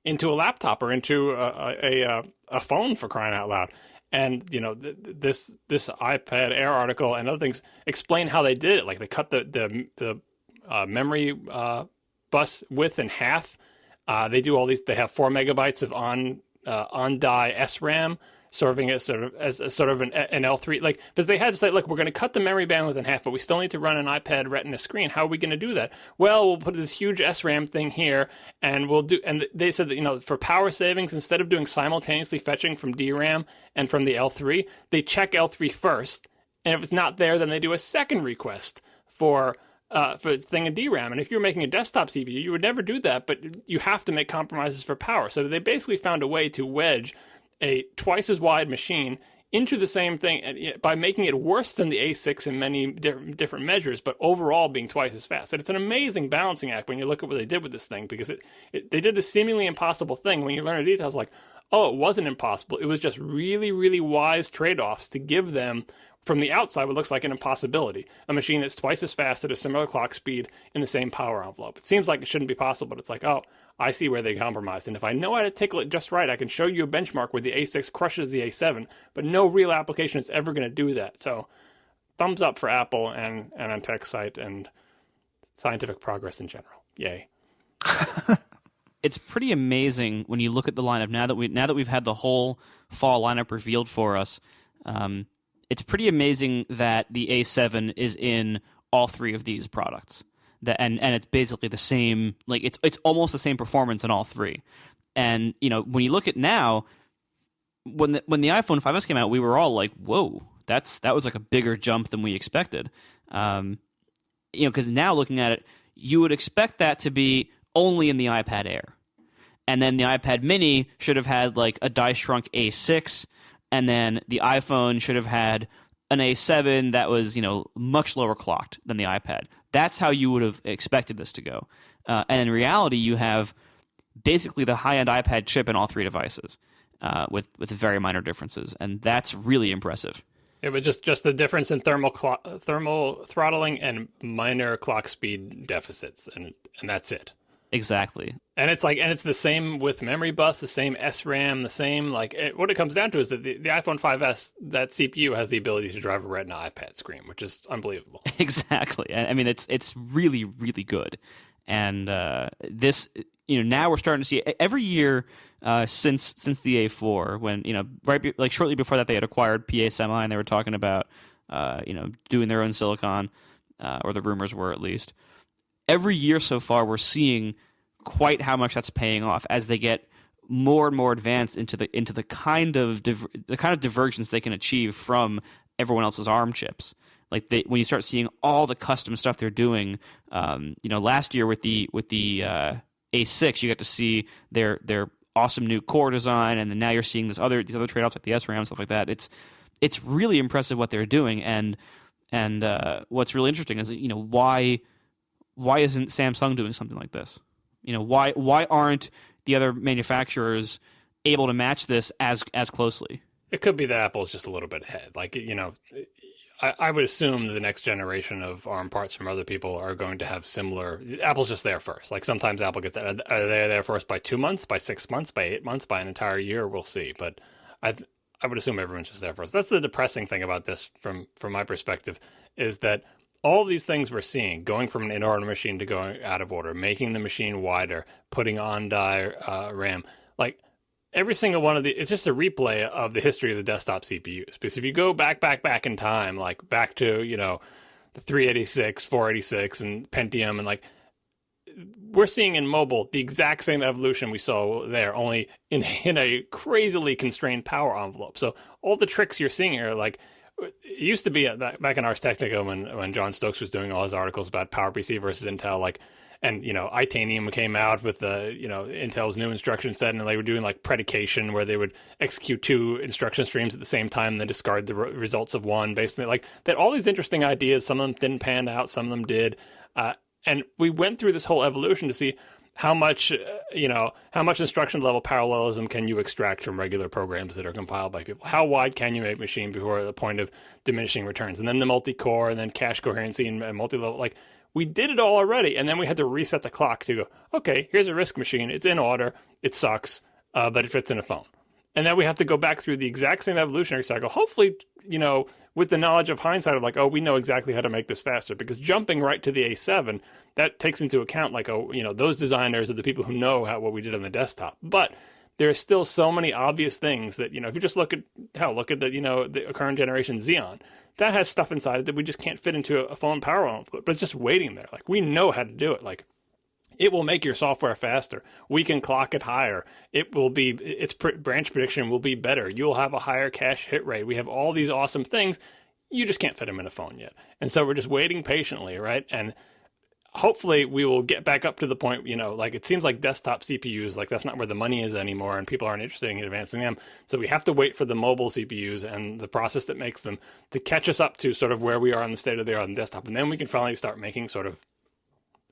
a laptop or into a phone, for crying out loud? And this iPad Air article and other things explain how they did it. Like, they cut the memory bus width in half. They do all these. They have 4 megabytes of on die SRAM, serving as sort of an L3, like, because they had to say, look, we're going to cut the memory bandwidth in half, but we still need to run an iPad Retina screen. How are we going to do that? Well, we'll put this huge SRAM thing here, and and they said that, for power savings, instead of doing simultaneously fetching from DRAM and from the L3, they check L3 first, and if it's not there, then they do a second request for thing in DRAM. And if you're making a desktop CPU, you would never do that, but you have to make compromises for power. So they basically found a way to wedge a twice as wide machine into the same thing by making it worse than the A6 in many different measures, but overall being twice as fast. And it's an amazing balancing act when you look at what they did with this thing, because they did the seemingly impossible thing. When you learn the details, like, oh, it wasn't impossible. It was just really, really wise trade-offs to give them, from the outside, what looks like an impossibility. A machine that's twice as fast at a similar clock speed in the same power envelope. It seems like it shouldn't be possible, but it's like, oh, I see where they compromised. And if I know how to tickle it just right, I can show you a benchmark where the A6 crushes the A7, but no real application is ever going to do that. So thumbs up for Apple and on TechSite and scientific progress in general. Yay. It's pretty amazing when you look at the lineup now that we've had the whole fall lineup revealed for us. It's pretty amazing that the A7 is in all 3 of these products. And it's basically the same, like it's almost the same performance in all 3. And when you look at now, when the iPhone 5S came out, we were all like, whoa, that was like a bigger jump than we expected. Because now looking at it, you would expect that to be only in the iPad Air. And then the iPad Mini should have had like a die shrunk A6, and then the iPhone should have had an A7 that was, much lower clocked than the iPad. That's how you would have expected this to go. And in reality, you have basically the high-end iPad chip in all 3 devices, with very minor differences, and that's really impressive. It was just the difference in thermal throttling and minor clock speed deficits, and that's it. Exactly. And it's the same with memory bus, the same SRAM, the same, what it comes down to is that the iPhone 5S, that CPU has the ability to drive a Retina iPad screen, which is unbelievable. Exactly. I mean, it's really, really good. And this, now we're starting to see every year since the A4, when, shortly before that they had acquired PA Semi, and they were talking about, doing their own silicon, or the rumors were at least. Every year so far, we're seeing quite how much that's paying off as they get more and more advanced into the kind of divergence they can achieve from everyone else's ARM chips. Like when you start seeing all the custom stuff they're doing, last year with the A6, you got to see their awesome new core design, and then now you're seeing these other trade-offs like the SRAM, stuff like that. It's really impressive what they're doing, and what's really interesting is why isn't Samsung doing something like this? Why aren't the other manufacturers able to match this as closely? It could be that Apple's just a little bit ahead. Like, I would assume that the next generation of ARM parts from other people are going to have similar. Apple's just there first. Like sometimes Apple gets are they there first by 2 months, by 6 months, by 8 months, by an entire year? We'll see. But I would assume everyone's just there first. That's the depressing thing about this from my perspective, is that all these things we're seeing, going from an in-order machine to going out of order, making the machine wider, putting on die RAM, like every single one of it's just a replay of the history of the desktop CPUs. Because if you go back in time, like back to, the 386, 486, and Pentium, and like, we're seeing in mobile the exact same evolution we saw there, only in a crazily constrained power envelope. So all the tricks you're seeing here, like, it used to be back in Ars Technica when John Stokes was doing all his articles about PowerPC versus Intel, like, and Itanium came out with the Intel's new instruction set, and they were doing like predication, where they would execute 2 instruction streams at the same time and then discard the results of one. Basically, like that, all these interesting ideas. Some of them didn't pan out, some of them did, and we went through this whole evolution to see how much instruction level parallelism can you extract from regular programs that are compiled by people? How wide can you make a machine before the point of diminishing returns? And then the multi-core, and then cache coherency and multi-level. Like, we did it all already, and then we had to reset the clock to go, okay, here's a RISC machine. It's in order. It sucks, but it fits in a phone. And then we have to go back through the exact same evolutionary cycle, hopefully, with the knowledge of hindsight of like, oh, we know exactly how to make this faster. Because jumping right to the A7, that takes into account like, those designers are the people who know what we did on the desktop. But there are still so many obvious things that, if you just look at the current generation Xeon, that has stuff inside it that we just can't fit into a phone power output, but it's just waiting there. Like, we know how to do it. Like, it will make your software faster. We can clock it higher. Its branch prediction will be better. You'll have a higher cache hit rate. We have all these awesome things. You just can't fit them in a phone yet. And so we're just waiting patiently, right? And hopefully we will get back up to the point, like it seems like desktop CPUs, like that's not where the money is anymore, and people aren't interested in advancing them. So we have to wait for the mobile CPUs and the process that makes them to catch us up to sort of where we are in the state of the art on desktop. And then we can finally start making sort of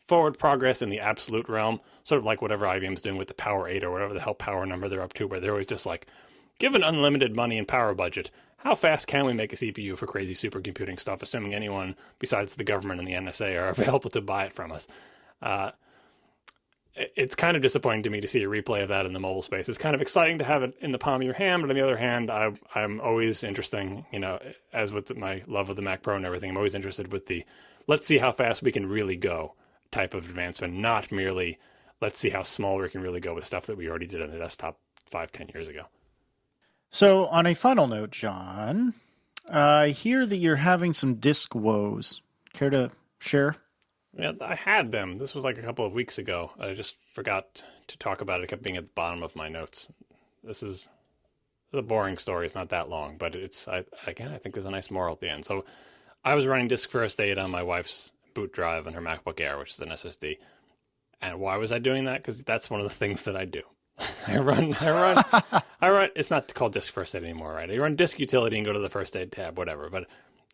forward progress in the absolute realm, sort of like whatever IBM's doing with the Power 8 or whatever the hell power number they're up to, where they're always just like, given unlimited money and power budget, how fast can we make a CPU for crazy supercomputing stuff, assuming anyone besides the government and the NSA are available to buy it from us? It's kind of disappointing to me to see a replay of that in the mobile space. It's kind of exciting to have it in the palm of your hand, but on the other hand, I'm always interested, as with my love of the Mac Pro and everything, I'm always interested with the let's see how fast we can really go type of advancement, not merely let's see how small we can really go with stuff that we already did on the desktop 5-10 years ago. So on a final note, John, I hear that you're having some disk woes. Care to share? Yeah, I had them. This was like a couple of weeks ago. I just forgot to talk about it. It kept being at the bottom of my notes. This is a boring story. It's not that long, but I think there's a nice moral at the end. So I was running Disk First Aid on my wife's boot drive on her MacBook Air, which is an SSD. And why was I doing that? Because that's one of the things that I do. I run. It's not called Disk First Aid anymore, right? I run Disk Utility and go to the First Aid tab, whatever. But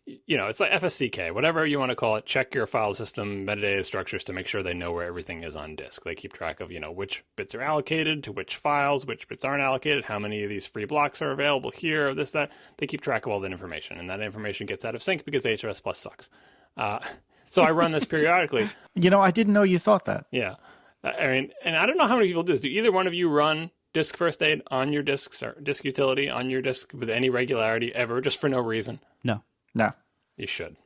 it's like FSCK, whatever you want to call it. Check your file system metadata structures to make sure they know where everything is on disk. They keep track of which bits are allocated to which files, which bits aren't allocated, how many of these free blocks are available here, this, that. They keep track of all that information, and that information gets out of sync because HFS Plus sucks. So I run this periodically. I didn't know you thought that. Yeah. I mean, and I don't know how many people do this. Do either one of you run Disk First Aid on your disks or Disk Utility on your disk with any regularity ever, just for no reason? No. You should.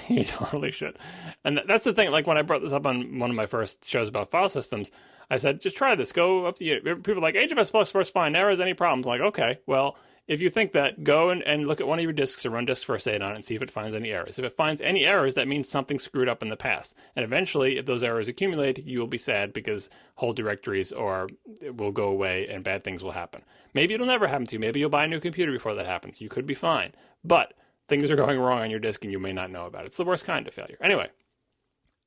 You totally should. And that's the thing. Like when I brought this up on one of my first shows about file systems, I said, just try this. Go up to you. People are like, HFS Plus works fine. Never has any problems. I'm like, okay, well, if you think that, go and look at one of your disks or run disk first aid on it and see if it finds any errors. If it finds any errors, that means something screwed up in the past. And eventually, if those errors accumulate, you will be sad because whole directories will go away and bad things will happen. Maybe it'll never happen to you. Maybe you'll buy a new computer before that happens. You could be fine. But things are going wrong on your disk and you may not know about it. It's the worst kind of failure. Anyway,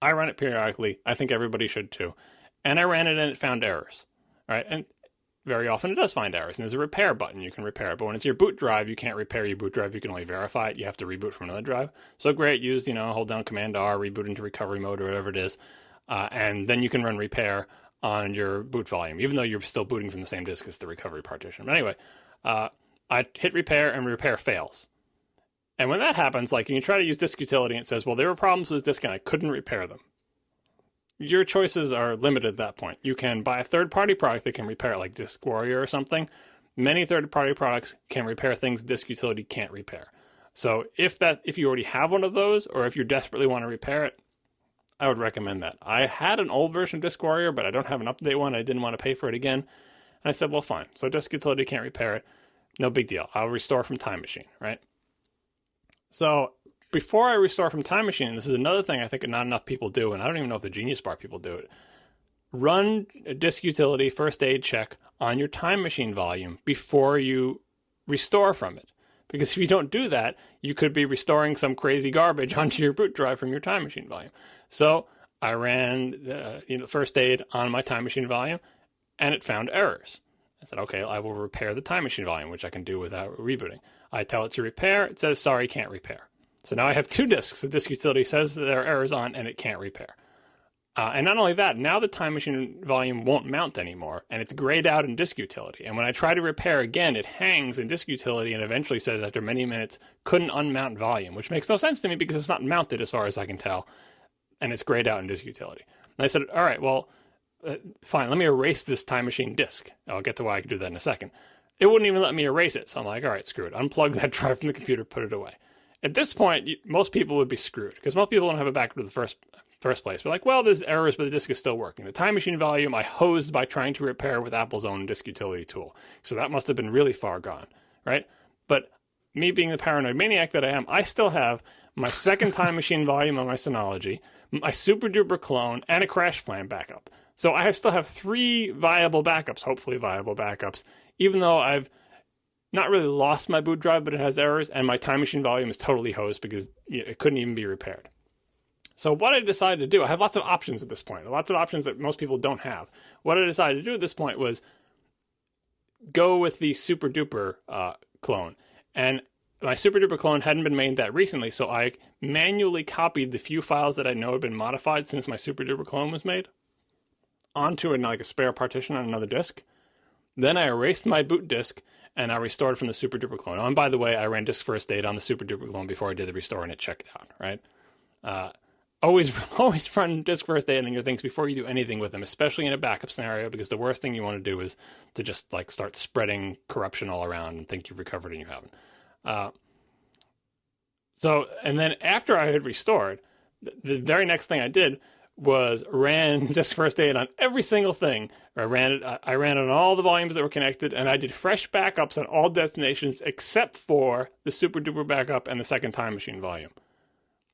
I run it periodically. I think everybody should too. And I ran it and it found errors. All right. And very often it does find errors. And there's a repair button. You can repair it. But when it's your boot drive, you can't repair your boot drive. You can only verify it. You have to reboot from another drive. So great. Use, hold down Command R, reboot into recovery mode or whatever it is. And then you can run repair on your boot volume, even though you're still booting from the same disk as the recovery partition. But anyway, I hit repair and repair fails. And when that happens, like, and you try to use disk utility and it says, well, there were problems with this disk and I couldn't repair them. Your choices are limited at that point. You can buy a third-party product that can repair it, like Disk Warrior or something. Many third-party products can repair things disk utility can't repair. So if you already have one of those, or if you desperately want to repair it, I would recommend that. I had an old version of Disk Warrior, but I don't have an up-to-date one. I didn't want to pay for it again. And I said, well, fine. So disk utility can't repair it. No big deal. I'll restore from Time Machine, right? So before I restore from Time Machine, this is another thing I think not enough people do, and I don't even know if the Genius Bar people do it. Run a disk utility first aid check on your Time Machine volume before you restore from it. Because if you don't do that, you could be restoring some crazy garbage onto your boot drive from your Time Machine volume. So I ran the first aid on my Time Machine volume, and it found errors. I said, okay, I will repair the Time Machine volume, which I can do without rebooting. I tell it to repair. It says, sorry, can't repair. So now I have two disks. The disk utility says that there are errors on, and it can't repair. And not only that, now the Time Machine volume won't mount anymore, and it's grayed out in disk utility. And when I try to repair again, it hangs in disk utility and eventually says after many minutes, couldn't unmount volume, which makes no sense to me because it's not mounted as far as I can tell, and it's grayed out in disk utility. And I said, all right, well, fine, let me erase this Time Machine disk. I'll get to why I can do that in a second. It wouldn't even let me erase it. So I'm like, all right, screw it. Unplug that drive from the computer, put it away. At this point, most people would be screwed because most people don't have a backup to the first place. We're like, well, there's errors, but the disk is still working. The Time Machine volume I hosed by trying to repair with Apple's own disk utility tool. So that must have been really far gone, right? But me being the paranoid maniac that I am, I still have my second Time Machine volume on my Synology, my super duper clone, and a crash plan backup. So I still have 3 viable backups, hopefully viable backups, even though I've not really lost my boot drive, but it has errors, and my Time Machine volume is totally hosed because it couldn't even be repaired. So what I decided to do, I have lots of options at this point, lots of options that most people don't have. What I decided to do at this point was go with the super duper clone. And my super duper clone hadn't been made that recently, so I manually copied the few files that I know had been modified since my super duper clone was made onto a spare partition on another disk. Then I erased my boot disk and I restored from the super duper clone. Oh, and by the way, I ran disk first aid on the super duper clone before I did the restore and it checked out, right? Always run disk first aid on your things before you do anything with them, especially in a backup scenario, because the worst thing you want to do is to just start spreading corruption all around and think you've recovered and you haven't. And then after I had restored, the very next thing I did was ran disk first aid on every single thing. I ran it on all the volumes that were connected, and I did fresh backups on all destinations except for the super duper backup and the second Time Machine volume.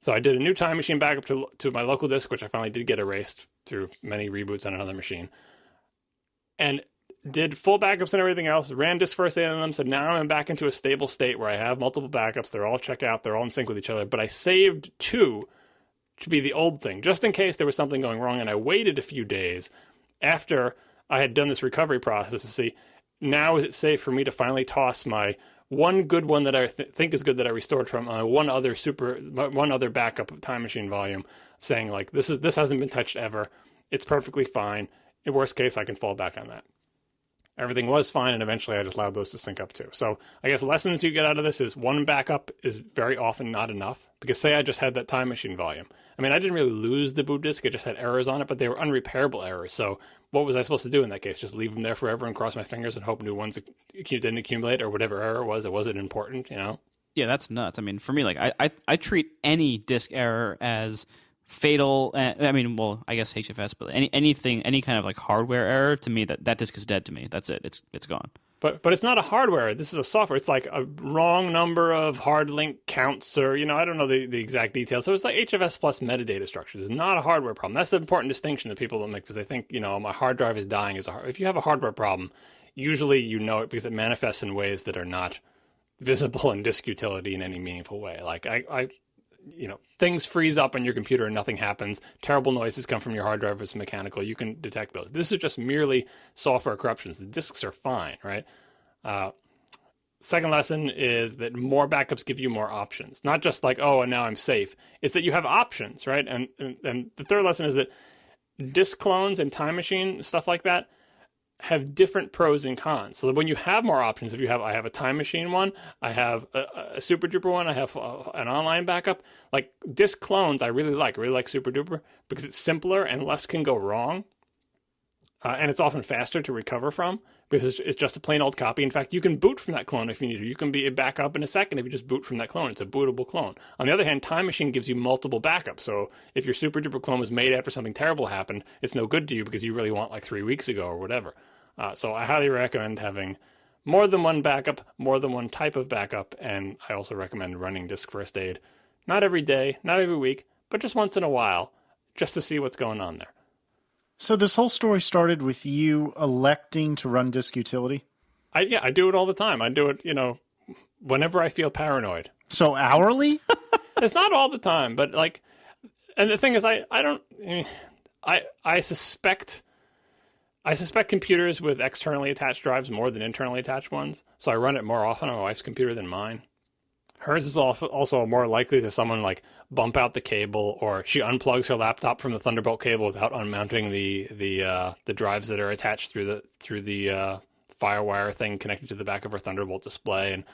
So I did a new Time Machine backup to my local disk, which I finally did get erased through many reboots on another machine, and did full backups and everything else, ran disk first aid on them, so now I'm back into a stable state where I have multiple backups, they're all check out, they're all in sync with each other, but I saved 2 to be the old thing, just in case there was something going wrong, and I waited a few days after I had done this recovery process to see, now is it safe for me to finally toss my one good one that I think is good that I restored from one other backup of Time Machine volume, saying this hasn't been touched ever, it's perfectly fine, in worst case I can fall back on that. Everything was fine, and eventually I just allowed those to sync up too. So I guess lessons you get out of this is one backup is very often not enough, because say I just had that Time Machine volume. I mean, I didn't really lose the boot disk, it just had errors on it, but they were unrepairable errors. So what was I supposed to do in that case? Just leave them there forever and cross my fingers and hope new ones didn't accumulate, or whatever error it wasn't important, Yeah, that's nuts. I mean, for me, I treat any disk error as fatal. I mean, well, I guess HFS, but any kind of hardware error, to me, that disk is dead to me. That's it. It's gone. But it's not a hardware. This is a software. It's like a wrong number of hard link counts, or I don't know the exact details. So it's like HFS plus metadata structures. It's not a hardware problem. That's the important distinction that people don't make, because they think my hard drive is dying. If you have a hardware problem, usually you know it because it manifests in ways that are not visible in disk utility in any meaningful way. Like things freeze up on your computer and nothing happens. Terrible noises come from your hard drive. It's mechanical. You can detect those. This is just merely software corruptions. The disks are fine, right? Second lesson is that more backups give you more options. Not just like, oh, and now I'm safe. It's that you have options, right? And the third lesson is that disk clones and Time Machine, stuff like that, have different pros and cons. So when you have more options, I have a Time Machine one, I have a Super Duper one, I have an online backup. Like disk clones, I really like Super Duper because it's simpler and less can go wrong, and it's often faster to recover from because it's just a plain old copy. In fact, you can boot from that clone if you need to. You can be back up in a second if you just boot from that clone. It's a bootable clone. On the other hand, Time Machine gives you multiple backups. So if your Super Duper clone was made after something terrible happened, it's no good to you because you really want like 3 weeks ago or whatever. So I highly recommend having more than one backup, more than one type of backup, and I also recommend running Disk First Aid. Not every day, not every week, but just once in a while, just to see what's going on there. So this whole story started with you electing to run disk utility? I do it all the time. I do it, whenever I feel paranoid. So hourly? It's not all the time, but and the thing is, I suspect computers with externally attached drives more than internally attached ones, so I run it more often on my wife's computer than mine. Hers is also more likely to someone like bump out the cable, or she unplugs her laptop from the Thunderbolt cable without unmounting the drives that are attached through the FireWire thing connected to the back of her Thunderbolt display, and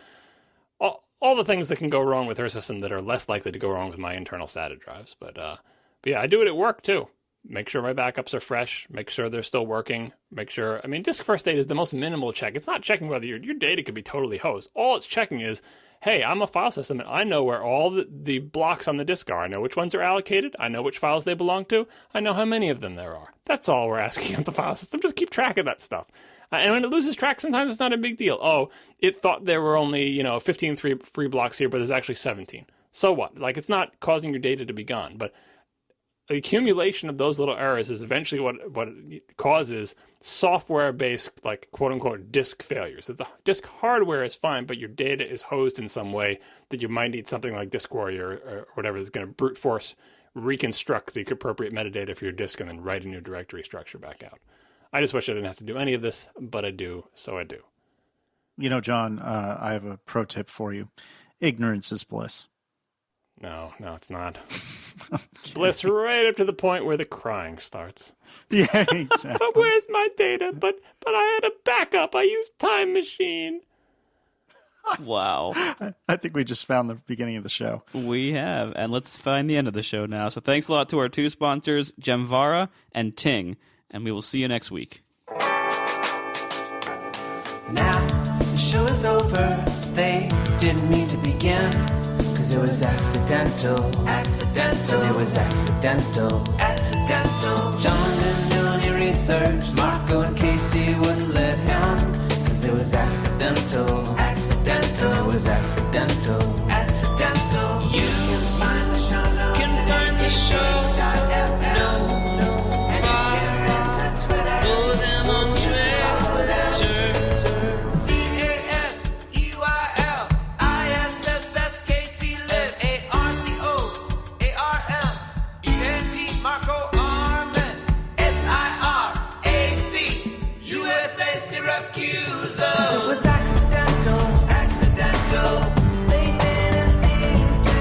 all the things that can go wrong with her system that are less likely to go wrong with my internal SATA drives. But yeah, I do it at work too. Make sure my backups are fresh. Make sure they're still working. Disk First Aid is the most minimal check. It's not checking whether your data could be totally hosed. All it's checking is, hey, I'm a file system and I know where all the blocks on the disk are. I know which ones are allocated. I know which files they belong to. I know how many of them there are. That's all we're asking of the file system. Just keep track of that stuff. And when it loses track, sometimes it's not a big deal. Oh, it thought there were only 15 free blocks here, but there's actually 17. So what? It's not causing your data to be gone. But the accumulation of those little errors is eventually what causes software-based, quote-unquote, disk failures. That the disk hardware is fine, but your data is hosed in some way that you might need something like Disk Warrior or whatever that's going to brute force reconstruct the appropriate metadata for your disk and then write a new directory structure back out. I just wish I didn't have to do any of this, but I do, so I do. John, I have a pro tip for you. Ignorance is bliss. No, it's not. Bliss right up to the point where the crying starts. Yeah, exactly. But where's my data? But I had a backup. I used Time Machine. Wow. I think we just found the beginning of the show. We have, and let's find the end of the show now. So thanks a lot to our two sponsors, Gemvara and Ting, and we will see you next week. Now the show is over. They didn't mean to begin. 'Cause it was accidental. It was accidental. John didn't do any research. Marco and Casey wouldn't let him. 'Cause it was accidental. It was accidental. You can find the show notes. And if you're into Twitter, follow them on Twitter. CASEYLISS, that's Casey Liss. ARCOARMENT, Marco Arment. SIRAC, USA Syracuse. 'Cause it was accidental. They didn't mean to.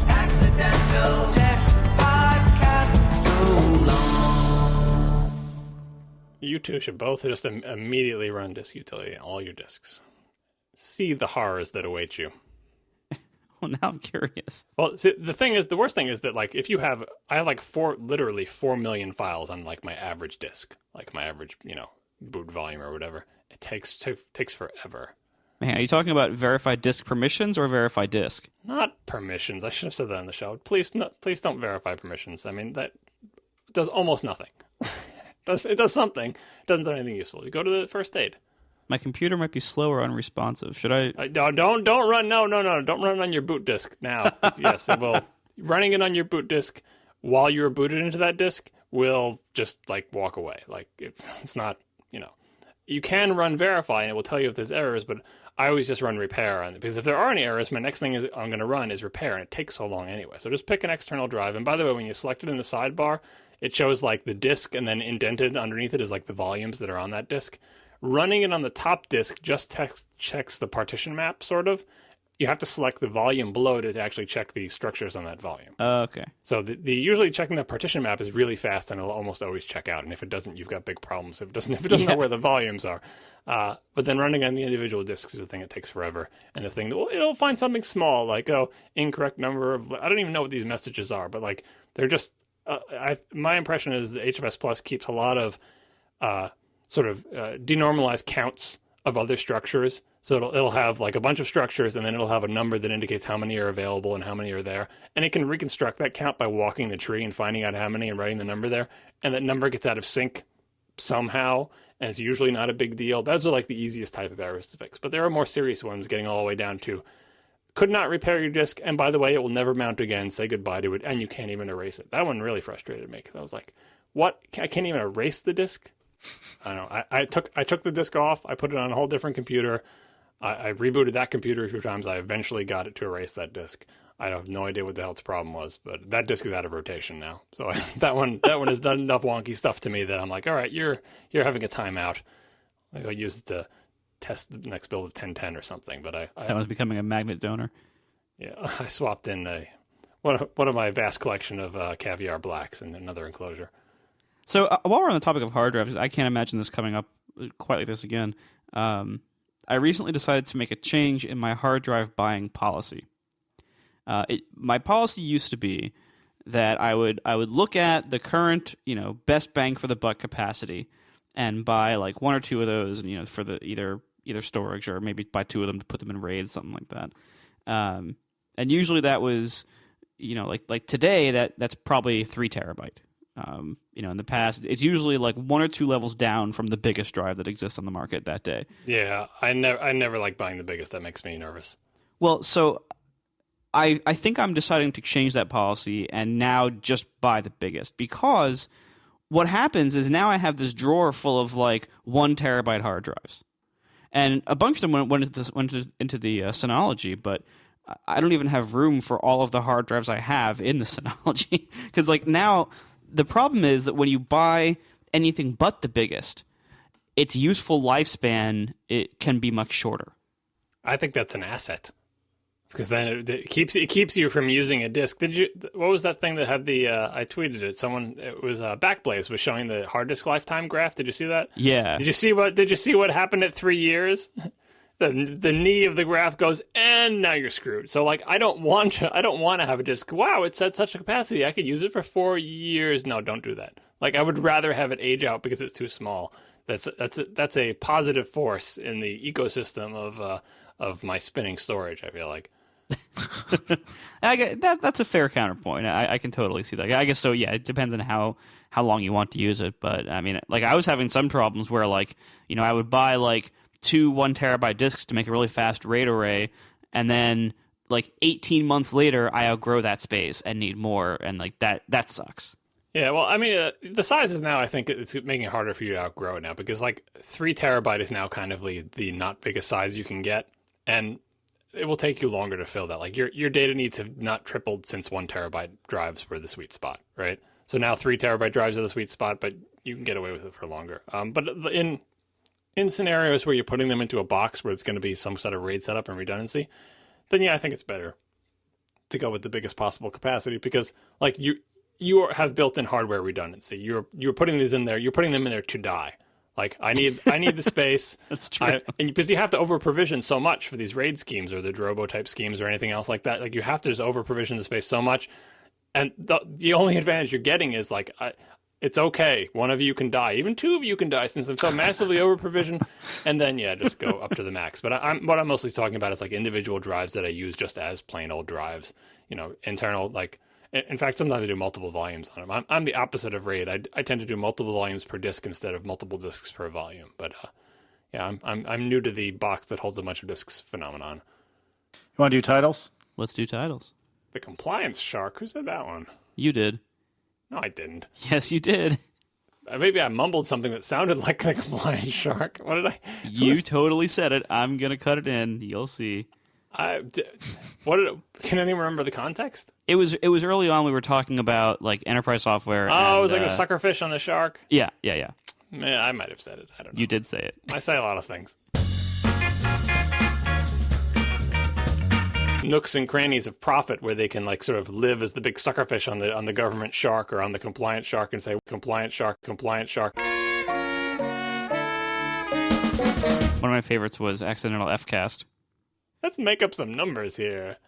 Accidental. Tech podcast so long. You two should both just immediately run disk utility on all your disks. See the horrors that await you. Well, now I'm curious. Well, see, the worst thing is that if you have, I have literally 4 million files on my average disk, my average, boot volume or whatever. It takes forever. Man, are you talking about verified disk permissions or verified disk? Not permissions. I should have said that on the show. Please don't verify permissions. I mean, that does almost nothing. It does something. It doesn't do anything useful. You go to the First Aid. My computer might be slow or unresponsive. Should I? Don't run. No. Don't run on your boot disk now. Yes, it will. Running it on your boot disk while you're booted into that disk will just like walk away. Like it's not, you can run verify and it will tell you if there's errors, but I always just run repair on it because if there are any errors, my next thing I'm going to run is repair, and it takes so long anyway. So just pick an external drive. And by the way, when you select it in the sidebar, it shows like the disk, and then indented underneath it is like the volumes that are on that disk. Running it on the top disk just checks the partition map, sort of. You have to select the volume below to actually check the structures on that volume. Okay. So the usually checking the partition map is really fast, and it'll almost always check out. And if it doesn't, you've got big problems. If it doesn't know where the volumes are. But then running on the individual disks is the thing that takes forever. And the thing that it'll find something small like incorrect number of. I don't even know what these messages are, but like they're just. My impression is the HFS Plus keeps a lot of sort of denormalized counts of other structures. So it'll have like a bunch of structures, and then it'll have a number that indicates how many are available and how many are there. And it can reconstruct that count by walking the tree and finding out how many and writing the number there. And that number gets out of sync somehow, and it's usually not a big deal. Those are like the easiest type of errors to fix. But there are more serious ones, getting all the way down to could not repair your disk, and by the way, it will never mount again. Say goodbye to it, and you can't even erase it. That one really frustrated me because I was like, "What? I can't even erase the disk." I don't know. I took the disk off. I put it on a whole different computer. I rebooted that computer a few times. I eventually got it to erase that disk. I have no idea what the hell its problem was, but that disk is out of rotation now. So that one has done enough wonky stuff to me that I'm like, all right, you're having a timeout. I'll use it to test the next build of 1010 or something. But that was becoming a magnet donor. Yeah, I swapped in one of my vast collection of Caviar Blacks in another enclosure. So while we're on the topic of hard drives, I can't imagine this coming up quite like this again. I recently decided to make a change in my hard drive buying policy. My policy used to be that I would look at the current best bang for the buck capacity and buy like one or two of those, for the either storage or maybe buy two of them to put them in RAID, something like that. And usually that was like today that's probably 3 terabyte. In the past, it's usually like 1 or 2 levels down from the biggest drive that exists on the market that day. Yeah, I never like buying the biggest. That makes me nervous. Well, so I think I'm deciding to change that policy and now just buy the biggest, because what happens is now I have this drawer full of like 1 terabyte hard drives, and a bunch of them went into the Synology, but I don't even have room for all of the hard drives I have in the Synology because like now. The problem is that when you buy anything but the biggest, its useful lifespan it can be much shorter. I think that's an asset because then it keeps you from using a disk. What was that thing that had the? I tweeted it. It was Backblaze was showing the hard disk lifetime graph. Did you see that? Yeah. Did you see what happened at 3 years? The knee of the graph goes, and now you're screwed. So like, I don't want to have a disk. Wow, it's at such a capacity. I could use it for 4 years. No, don't do that. Like, I would rather have it age out because it's too small. That's a positive force in the ecosystem of my spinning storage. I feel like. That's a fair counterpoint. I can totally see that. I guess so. Yeah, it depends on how long you want to use it. But I mean, like I was having some problems where like I would buy like 2 1 terabyte disks to make a really fast RAID array, and then like 18 months later I outgrow that space and need more, and like that sucks. Yeah, well, I mean, the size is now, I think it's making it harder for you to outgrow it now, because like 3 terabyte is now kind of the not biggest size you can get, and it will take you longer to fill that. Like your data needs have not tripled since 1 terabyte drives were the sweet spot, right? So now 3 terabyte drives are the sweet spot, but you can get away with it for longer. But in scenarios where you're putting them into a box where it's going to be some sort of RAID setup and redundancy, then yeah, I think it's better to go with the biggest possible capacity, because like you have built-in hardware redundancy. You're putting these in there. You're putting them in there to die. Like I need the space. That's true. And because you have to over provision so much for these RAID schemes or the Drobo type schemes or anything else like that. Like you have to just over provision the space so much, and the only advantage you're getting is like. It's okay. One of you can die. Even 2 of you can die since I'm so massively over provisioned. And then, yeah, just go up to the max. But what I'm mostly talking about is like individual drives that I use just as plain old drives. Internal, like, in fact, sometimes I do multiple volumes on them. I'm the opposite of RAID. I tend to do multiple volumes per disk instead of multiple disks per volume. But Yeah, I'm new to the box that holds a bunch of discs phenomenon. You want to do titles? Let's do titles. The Compliance Shark. Who said that one? You did. No, I didn't. Yes, you did. Maybe I mumbled something that sounded like the Compliance Shark. What did I? You totally said it. I'm gonna cut it in. You'll see. Can anyone remember the context? It was early on. We were talking about like enterprise software. Oh, it was like the suckerfish on the shark. Yeah. Man, I might have said it. I don't know. You did say it. I say a lot of things. Nooks and crannies of profit where they can like sort of live as the big suckerfish on the government shark or on the compliant shark and say compliant shark. One of my favorites was Accidental Fcast. Let's make up some numbers here.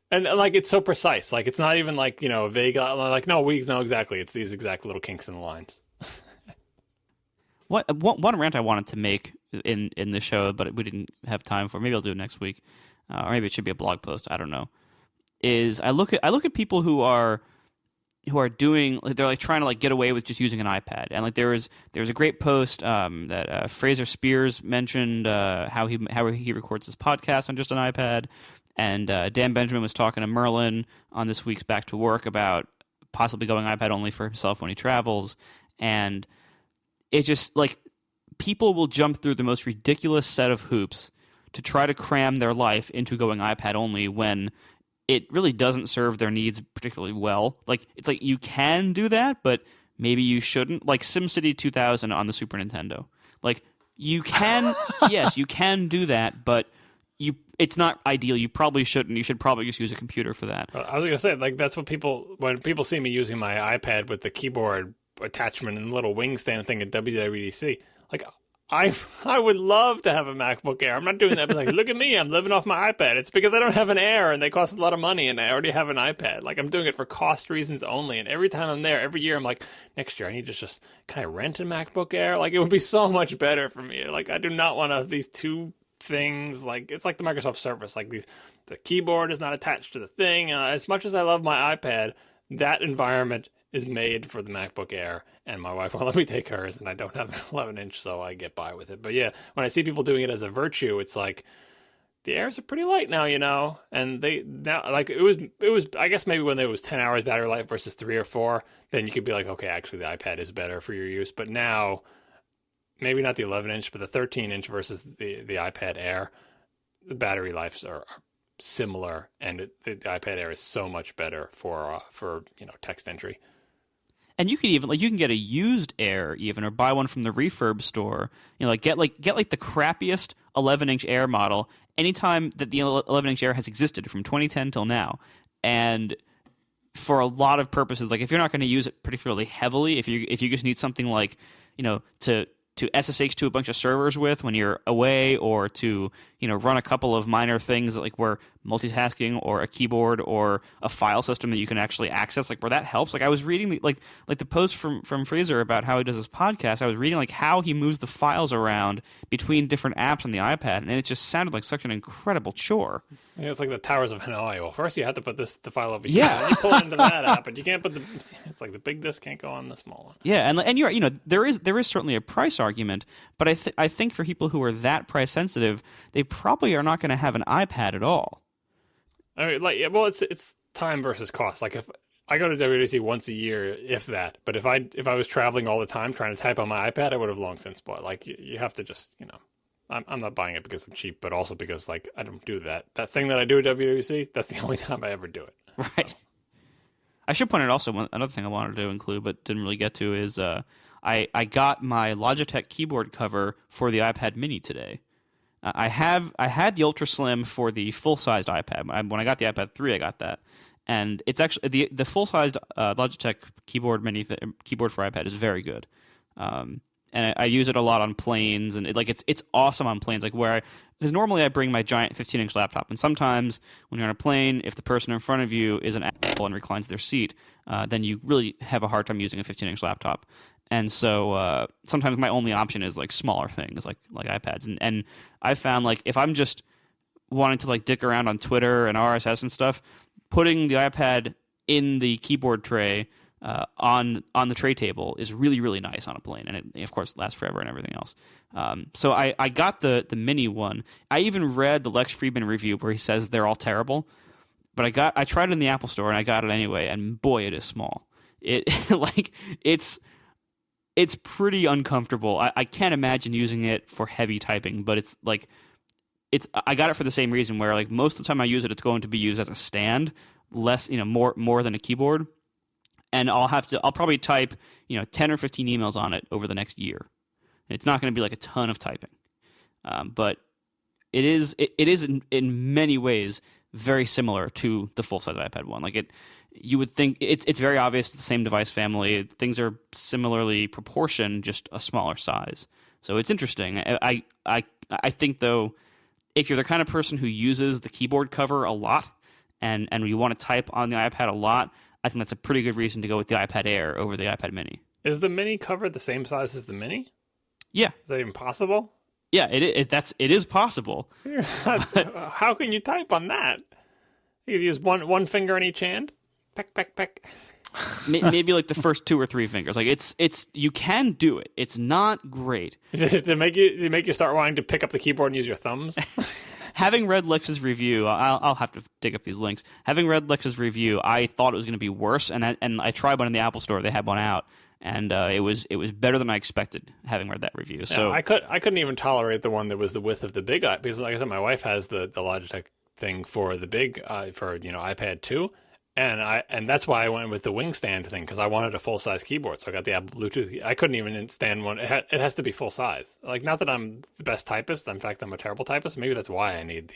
And like it's so precise. Like it's not even like, vague like no, we know exactly. It's these exact little kinks in the lines. One rant I wanted to make in the show, but we didn't have time for. Maybe I'll do it next week. Or maybe it should be a blog post. I don't know. Is I look at people who are doing, like, they're like trying to like get away with just using an iPad, and like there was a great post that Fraser Spears mentioned how he records his podcast on just an iPad, and Dan Benjamin was talking to Merlin on this week's Back to Work about possibly going iPad only for himself when he travels, and it just like people will jump through the most ridiculous set of hoops to try to cram their life into going iPad only when it really doesn't serve their needs particularly well. Like, it's like you can do that, but maybe you shouldn't. Like SimCity 2000 on the Super Nintendo. Like, you can, yes, you can do that, but it's not ideal. You probably shouldn't. You should probably just use a computer for that. I was going to say, like, that's what when people see me using my iPad with the keyboard attachment and little wing stand thing at WWDC, like, I would love to have a MacBook Air. I'm not doing that, but like, look at me, I'm living off my iPad. It's because I don't have an Air and they cost a lot of money and I already have an iPad. Like, I'm doing it for cost reasons only. And every time I'm there, every year, I'm like, next year I need to just, can I rent a MacBook Air? Like, it would be so much better for me. Like, I do not want to have these two things. Like, it's like the Microsoft Surface. Like, the keyboard is not attached to the thing. As much as I love my iPad, that environment is made for the MacBook Air, and my wife won't let me take hers, and I don't have an 11-inch, so I get by with it. But yeah, when I see people doing it as a virtue, it's like, the Airs are pretty light now, and it was, I guess maybe when it was 10 hours battery life versus 3 or 4, then you could be like, okay, actually the iPad is better for your use. But now, maybe not the 11-inch, but the 13-inch versus the iPad Air, the battery lives are similar, and the iPad Air is so much better for text entry. And you could even you can get a used Air even, or buy one from the refurb store. Get the crappiest 11-inch Air model anytime that the 11-inch Air has existed from 2010 till now. And for a lot of purposes, like if you're not going to use it particularly heavily, if you just need something like to SSH to a bunch of servers with when you're away, or to run a couple of minor things like where multitasking or a keyboard or a file system that you can actually access, like where that helps. Like I was reading the post from Fraser about how he does his podcast. I was reading like how he moves the files around between different apps on the iPad, and it just sounded like such an incredible chore. Yeah, it's like the Towers of Hanoi. Well, first you have to put the file over here. Yeah, you pull it into that app, but you can't put it's like the big disk can't go on the small one. Yeah, and you're there is certainly a price argument, but I think for people who are that price sensitive, they probably are not going to have an iPad at all. I mean, it's time versus cost. Like if I go to WWDC once a year, if that, but if I was traveling all the time trying to type on my iPad, I would have long since bought. Like you have to just I'm not buying it because I'm cheap, but also because like I don't do that thing that I do at WWDC. That's the only time I ever do it. Right. So. I should point out also another thing I wanted to include but didn't really get to is I got my Logitech keyboard cover for the iPad Mini today. I had the Ultra Slim for the full-sized iPad. When I got the iPad 3, I got that. And it's actually the full-sized Logitech keyboard keyboard for iPad is very good. And I use it a lot on planes, and it's awesome on planes. Like because normally I bring my giant 15-inch laptop, and sometimes when you're on a plane, if the person in front of you is an asshole and reclines their seat, then you really have a hard time using a 15-inch laptop. And so sometimes my only option is like smaller things like iPads. And I found like if I'm just wanting to like dick around on Twitter and RSS and stuff, putting the iPad in the keyboard tray on the tray table is really, really nice on a plane, and it of course lasts forever and everything else. So I got the mini one. I even read the Lex Friedman review where he says they're all terrible, but I tried it in the Apple Store and I got it anyway, and boy, it is small. It it's pretty uncomfortable. I can't imagine using it for heavy typing, but it's like I got it for the same reason where like most of the time I use it, it's going to be used as a stand, less more than a keyboard. And I'll probably type 10 or 15 emails on it over the next year. It's not going to be like a ton of typing, but it is in many ways very similar to the full size iPad 1. Like you would think it's very obvious it's the same device family. Things are similarly proportioned, just a smaller size. So it's interesting. I think though, if you're the kind of person who uses the keyboard cover a lot and you want to type on the iPad a lot, I think that's a pretty good reason to go with the iPad Air over the iPad Mini. Is the Mini cover the same size as the Mini? Yeah. Is that even possible? Yeah, it is possible. How can you type on that? You can use one finger on each hand. Peck, peck, peck. Maybe like the first 2 or 3 fingers. Like it's you can do it. It's not great. to make you start wanting to pick up the keyboard and use your thumbs. Having read Lex's review, I'll have to dig up these links. Having read Lex's review, I thought it was going to be worse, and I tried one in the Apple Store. They had one out, and it was better than I expected. Having read that review, so I couldn't even tolerate the one that was the width of the big because, like I said, my wife has the Logitech thing for the big for iPad 2. And that's why I went with the wing stand thing, because I wanted a full size keyboard. So I got the Apple Bluetooth. I couldn't even stand one. It has to be full size. Like, not that I'm the best typist. In fact, I'm a terrible typist. Maybe that's why I need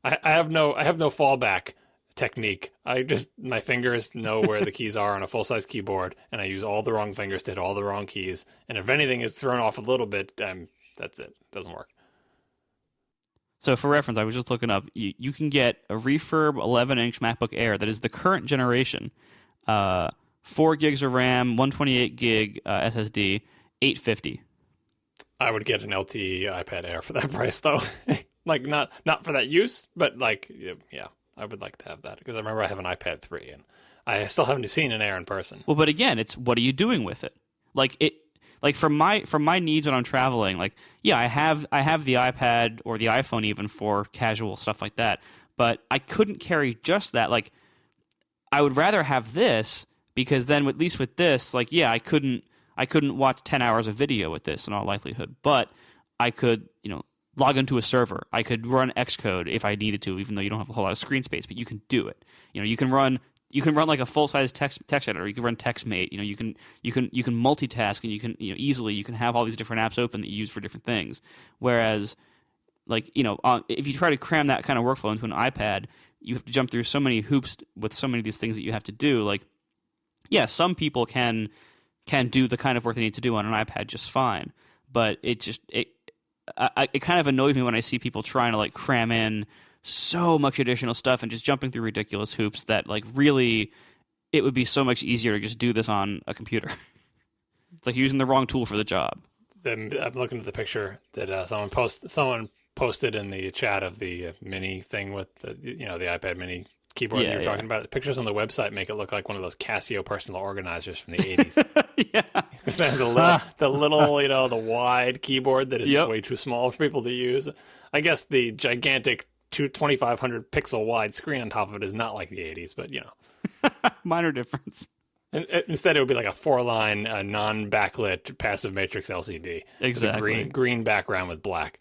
I have no fallback technique. My fingers know where the keys are on a full size keyboard, and I use all the wrong fingers to hit all the wrong keys. And if anything is thrown off a little bit, that's it. It doesn't work. So for reference, I was just looking up. You can get a refurb 11-inch MacBook Air that is the current generation, 4 gigs of RAM, 128 gig SSD, $850. I would get an LTE iPad Air for that price, though. Like not for that use, but like yeah, I would like to have that because I remember I have an iPad 3 and I still haven't seen an Air in person. Well, but again, it's what are you doing with it? Like for my needs when I'm traveling, like yeah, I have the iPad or the iPhone even for casual stuff like that, but I couldn't carry just that. Like I would rather have this because then at least with this, like yeah, I couldn't watch 10 hours of video with this in all likelihood, but I could, log into a server. I could run Xcode if I needed to, even though you don't have a whole lot of screen space, but you can do it. You can run like a full-size text editor. You can run TextMate. You can multitask, and you can easily have all these different apps open that you use for different things. Whereas, like if you try to cram that kind of workflow into an iPad, you have to jump through so many hoops with so many of these things that you have to do. Like, yeah, some people can do the kind of work they need to do on an iPad just fine, but it kind of annoys me when I see people trying to like cram in so much additional stuff and just jumping through ridiculous hoops that like really it would be so much easier to just do this on a computer. It's like using the wrong tool for the job. I'm looking at the picture that someone posted in the chat of the mini thing with the iPad mini keyboard that you were talking about. The pictures on the website make it look like one of those Casio personal organizers from the 80s. Yeah. the little, the wide keyboard that is just way too small for people to use. I guess the gigantic 2,500 pixel wide screen on top of it is not like the 80s, but minor difference. Instead, it would be like a 4-line non-backlit passive matrix LCD. Exactly. With a green background with black.